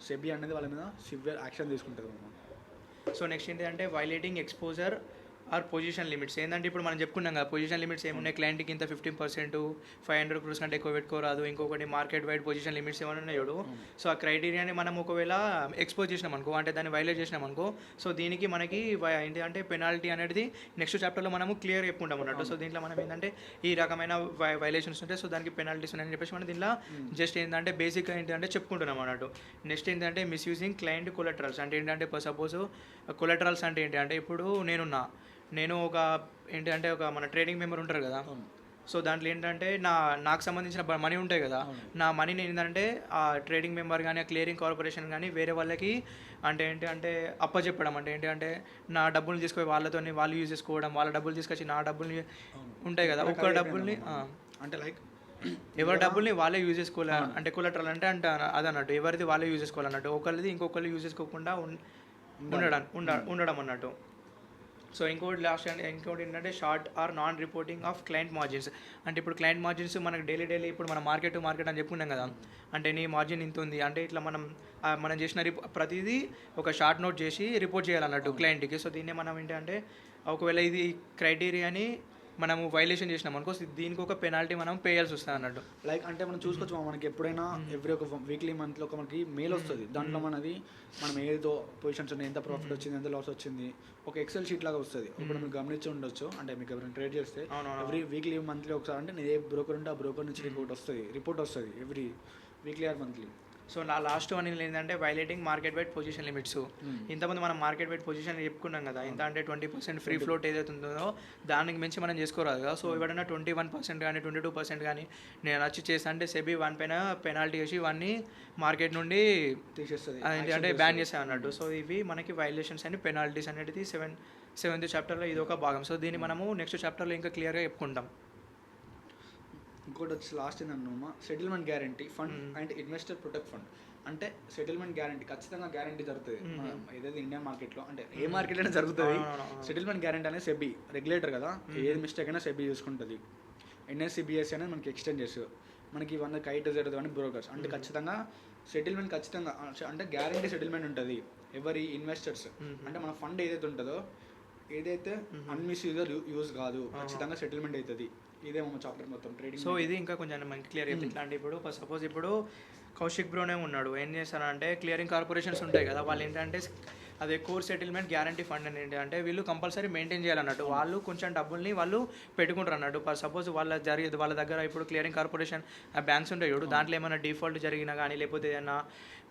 సెబీ అనేది వాళ్ళ మీద సివియర్ యాక్షన్ తీసుకుంటుంది మనం. సో నెక్స్ట్ ఏంటంటే violating exposure or position limits. ఏంటంటే ఇప్పుడు మనం చెప్పుకున్నాం కదా పొజిషన్ లిమిట్స్ ఏమున్నాయి. క్లయింట్కి ఇంత 15%, 500 crores కంటే ఎక్కువ పెట్టుకోరాదు, ఇంకొకటి మార్కెట్ వైడ్ పొజిషన్ లిమిట్స్ ఏమైనా ఉన్నాయో సో ఆ క్రైటీరియాని మనం ఒకవేళ ఎక్స్పోజ్ చేసినాం అనుకో అంటే దాన్ని వైలేట్ చేసినాం అనుకో సో దీనికి మనకి ఏంటి అంటే పెనాల్టీ అనేది నెక్స్ట్ చాప్టర్లో మనము క్లియర్ చెప్పుకుంటాం అన్నట్టు. సో దీంట్లో మనం ఏంటంటే ఈ రకమైన వైలేషన్స్ ఉంటాయి సో దానికి పెనాల్టీస్ ఉన్నాయని చెప్పేసి మనం దీంట్లో జస్ట్ ఏంటంటే బేసిక్గా ఏంటంటే చెప్పుకుంటున్నాం అన్నట్టు. నెక్స్ట్ ఏంటంటే మిస్యూజింగ్ క్లయింట్ కొలెటరల్స్. అంటే ఏంటంటే సపోజ్ కొలెటరల్స్ అంటే ఏంటి అంటే ఇప్పుడు నేను ఒక ఏంటి అంటే ఒక మన ట్రేడింగ్ మెంబర్ ఉంటారు కదా. సో దాంట్లో ఏంటంటే నాకు సంబంధించిన మనీ ఉంటాయి కదా, నా మనీని ఏంటంటే ఆ ట్రేడింగ్ మెంబర్ కానీ ఆ క్లియరింగ్ కార్పొరేషన్ కానీ వేరే వాళ్ళకి అంటే ఏంటి అంటే అప్పచెప్పడం. అంటే ఏంటి అంటే నా డబ్బులు తీసుకొని వాళ్ళతో వాళ్ళు యూజ్ చేసుకోవడం, వాళ్ళ డబ్బులు తీసుకొచ్చి నా డబ్బుల్ని ఉంటాయి కదా ఒక్క డబ్బుల్ని అంటే లైక్ ఎవరి డబ్బుల్ని వాళ్ళే యూజ్ చేసుకోవాలి. అంటే కొలెటరల్ అంటే అదన్నట్టు ఎవరిది వాళ్ళే యూజ్ చేసుకోవాలన్నట్టు, ఒకరిది ఇంకొకరు యూజ్ చేసుకోకుండా ఉండడం అన్నట్టు. సో ఇంకోటి ఏంటంటే short or non reporting of client margins. అంటే ఇప్పుడు క్లయింట్ మార్జిన్స్ మనకు డైలీ ఇప్పుడు మనం మార్కెట్ అని చెప్పుకున్నాం కదా. అంటే నీ మార్జిన్ ఇంత ఉంది అంటే ఇట్లా మనం చేసిన ప్రతిదీ ఒక షార్ట్ నోట్ చేసి రిపోర్ట్ చేయాలన్నట్టు క్లయింట్కి. సో దీన్నే మనం ఏంటంటే ఒకవేళ ఇది క్రైటీరియాని మనము వైలేషన్ చేసినాం అనుకో దీనికి ఒక పెనాల్టీ మనం పేయాల్సి వస్తుంది అన్నట్టు. లైక్ అంటే మనం చూసుకోవచ్చు మనకి ఎప్పుడైనా ఎవ్రీ ఒక వీక్లీ మంత్లో ఒక మనకి మెయిల్ వస్తుంది. దాంట్లో మనం ఏదో పొజిషన్స్ ఉన్నాయి, ఎంత ప్రాఫిట్ వచ్చింది, ఎంత లాస్ వచ్చింది, ఒక ఎక్సెల్ షీట్ లాగా వస్తుంది. ఇప్పుడు మీరు గమనించి ఉండొచ్చు. అంటే మీకు ఎవరైనా ట్రేడ్ చేస్తే ఎవ్రీ వీక్లీ మంత్లీ ఒకసారి అంటే నేను ఏ బ్రోకర్ ఉంటే ఆ బ్రోకర్ నుంచి రిపోర్ట్ వస్తుంది every weekly or monthly. So నా లాస్ట్ వన్ ఏంటంటే violating market wide position limits. ఇంతకుముందు మనం మార్కెట్ వైడ్ పొజిషన్ చెప్పుకున్నాం కదా, ఎంత అంటే 20% ఫ్రీ ఫ్లోట్ ఏదైతే ఉందో దానికి మించి మనం చేసుకోరాదు కదా. సో ఎవరైనా 21% కానీ 22% కానీ నేను వచ్చి చేస్తా అంటే సెబీ వన్ పైన పెనాల్టీ వేసి ఇవన్నీ మార్కెట్ నుండి తీసేస్తుంది, అంటే బ్యాన్ చేసా అన్నట్టు. సో ఇవి మనకి వైలేషన్స్ అండ్ పెనాల్టీస్ అనేది సెవెంత్ చాప్టర్లో ఇది ఒక భాగం. సో దీన్ని మనము నెక్స్ట్ చాప్టర్లో ఇంకా క్లియర్గా చెప్పుకుంటాం. ఇంకోటి వచ్చి లాస్ట్ ఏంటంటున్నామా, settlement guarantee fund and investor protect fund. అంటే సెటిల్మెంట్ గ్యారంటీ ఖచ్చితంగా గ్యారంటీ జరుగుతుంది ఏదైతే ఇండియన్ మార్కెట్లో, అంటే ఏ మార్కెట్ అయినా జరుగుతుంది. సెటిల్మెంట్ గ్యారంటీ అనేది సెబీ రెగ్యులేటర్ కదా, ఏది మిస్టేక్ అయినా సెబీ చూసుకుంటుంది. ఎన్ఎస్సిబిఎస్ అనేది మనకి ఎక్స్టెండ్ చేస్తుంది. మనకి ఇవన్నీ కైట్ జరుగుతుంది అని బ్రోకర్స్. అంటే ఖచ్చితంగా సెటిల్మెంట్ ఖచ్చితంగా అంటే గ్యారంటీ సెటిల్మెంట్ ఉంటుంది. ఎవరి ఇన్వెస్టర్స్ అంటే మన ఫండ్ ఏదైతే ఉంటుందో ఏదైతే అన్మిస్యూజ్గా యూజ్ కాదు, ఖచ్చితంగా సెటిల్మెంట్ అవుతుంది. ఇదే మన చాప్టర్ మొత్తం ట్రేడింగ్. సో ఇది ఇంకా కొంచెం మనకి క్లియర్ అవుతుంది. ఇట్లా అంటే ఇప్పుడు సపోజ్ ఇప్పుడు కౌశిక్ బ్రోనే ఉన్నాడు, ఏం చేస్తారంటే క్లియరింగ్ కార్పొరేషన్స్ ఉంటాయి కదా, వాళ్ళు ఏంటంటే అదే కోర్ సెటిల్మెంట్ గ్యారంటీ ఫండ్ అని ఏంటంటే వీళ్ళు కంపల్సరీ మెయింటైన్ చేయాలన్నట్టు. వాళ్ళు కొంచెం డబ్బుల్ని వాళ్ళు పెట్టుకుంటారు అన్నట్టు. సపోజ్ వాళ్ళ దగ్గర ఇప్పుడు క్లియరింగ్ కార్పొరేషన్ ఆ బ్యాంక్స్ ఉంటాయి చూడు, దాంట్లో ఏమైనా డిఫాల్ట్ జరిగినా కానీ లేకపోతే ఏదైనా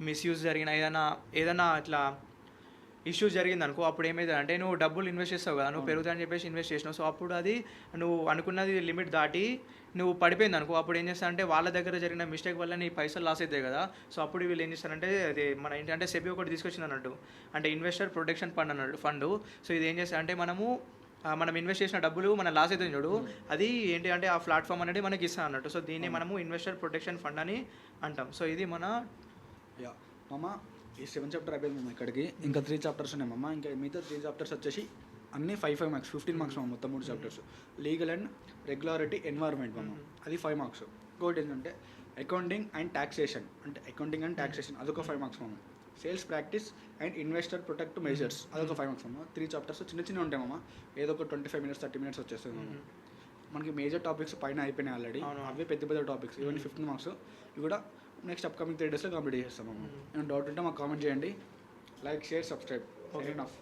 మిస్యూజ్ జరిగినా ఏదైనా ఇట్లా ఇష్యూస్ జరిగింది అనుకో, అప్పుడు ఏమైంది అంటే నువ్వు డబ్బులు ఇన్వెస్ట్ చేస్తావు కదా, నువ్వు పెరుగుతాయని చెప్పేసి ఇన్వెస్ట్ చేసినావు. సో అప్పుడు అది నువ్వు అనుకున్నది లిమిట్ దాటి నువ్వు పడిపోయింది అనుకో, అప్పుడు ఏం చేస్తారంటే వాళ్ళ దగ్గర జరిగిన మిస్టేక్ వల్ల నీ పైసలు లాస్ అవుతాయి కదా. సో అప్పుడు వీళ్ళు ఏం చేస్తారంటే అది మన ఏంటంటే సెబీ ఒకటి తీసుకొచ్చింది అన్నట్టు, అంటే ఇన్వెస్టర్ ప్రొటెక్షన్ ఫండ్ అన్నట్టు ఫండ్. సో ఇది ఏం చేస్తారంటే మనం ఇన్వెస్ట్ చేసిన డబ్బులు మన లాస్ అవుతుంది చూడు, అది ఏంటి అంటే ఆ ప్లాట్ఫామ్ అనేది మనకి ఇస్తాం అన్నట్టు. సో దీన్ని మనము ఇన్వెస్టర్ ప్రొటెక్షన్ ఫండ్ అని అంటాం. సో ఇది మన ఈ 7 చాప్టర్ అయిపోయింది మేము ఇక్కడికి. ఇంకా 3 చాప్టర్స్ ఉన్నాయమ్మా. ఇంకా మిగతా 3 చాప్టర్స్ వచ్చేసి అన్నీ 5 మార్క్స్, 15 మార్క్స్ మొత్తం 3 chapters. Legal and regularity environment అది 5 మార్క్స్. ఇంకోటి ఏంటంటే అకౌంటింగ్ అండ్ ట్యాక్సేషన్, అంటే అకౌంటింగ్ అండ్ ట్యాక్సేషన్ అదొక 5 మార్క్స్ మామ. Sales practice and investor protect measures అదొక 5 మార్క్స్ అమ్మ. 3 చాప్టర్స్ చిన్న ఉంటాయి మామ, ఏదో ఒక 25 minutes 30 minutes వచ్చేస్తుంది మామ. మనకి మేజర్ టాపిక్స్ పైన అయిపోయినాయి ఆల్రెడీ, అవి పెద్ద టాపిక్స్. ఇవన్నీ 15 మార్క్స్. ఇవి కూడా నెక్స్ట్ అప్కమింగ్ 3 daysలో కంప్లీట్ చేస్తాం. ఏమైనా డౌట్ ఉంటే మాకు కామెంట్ చేయండి. Like, share, subscribe. Okay, enough.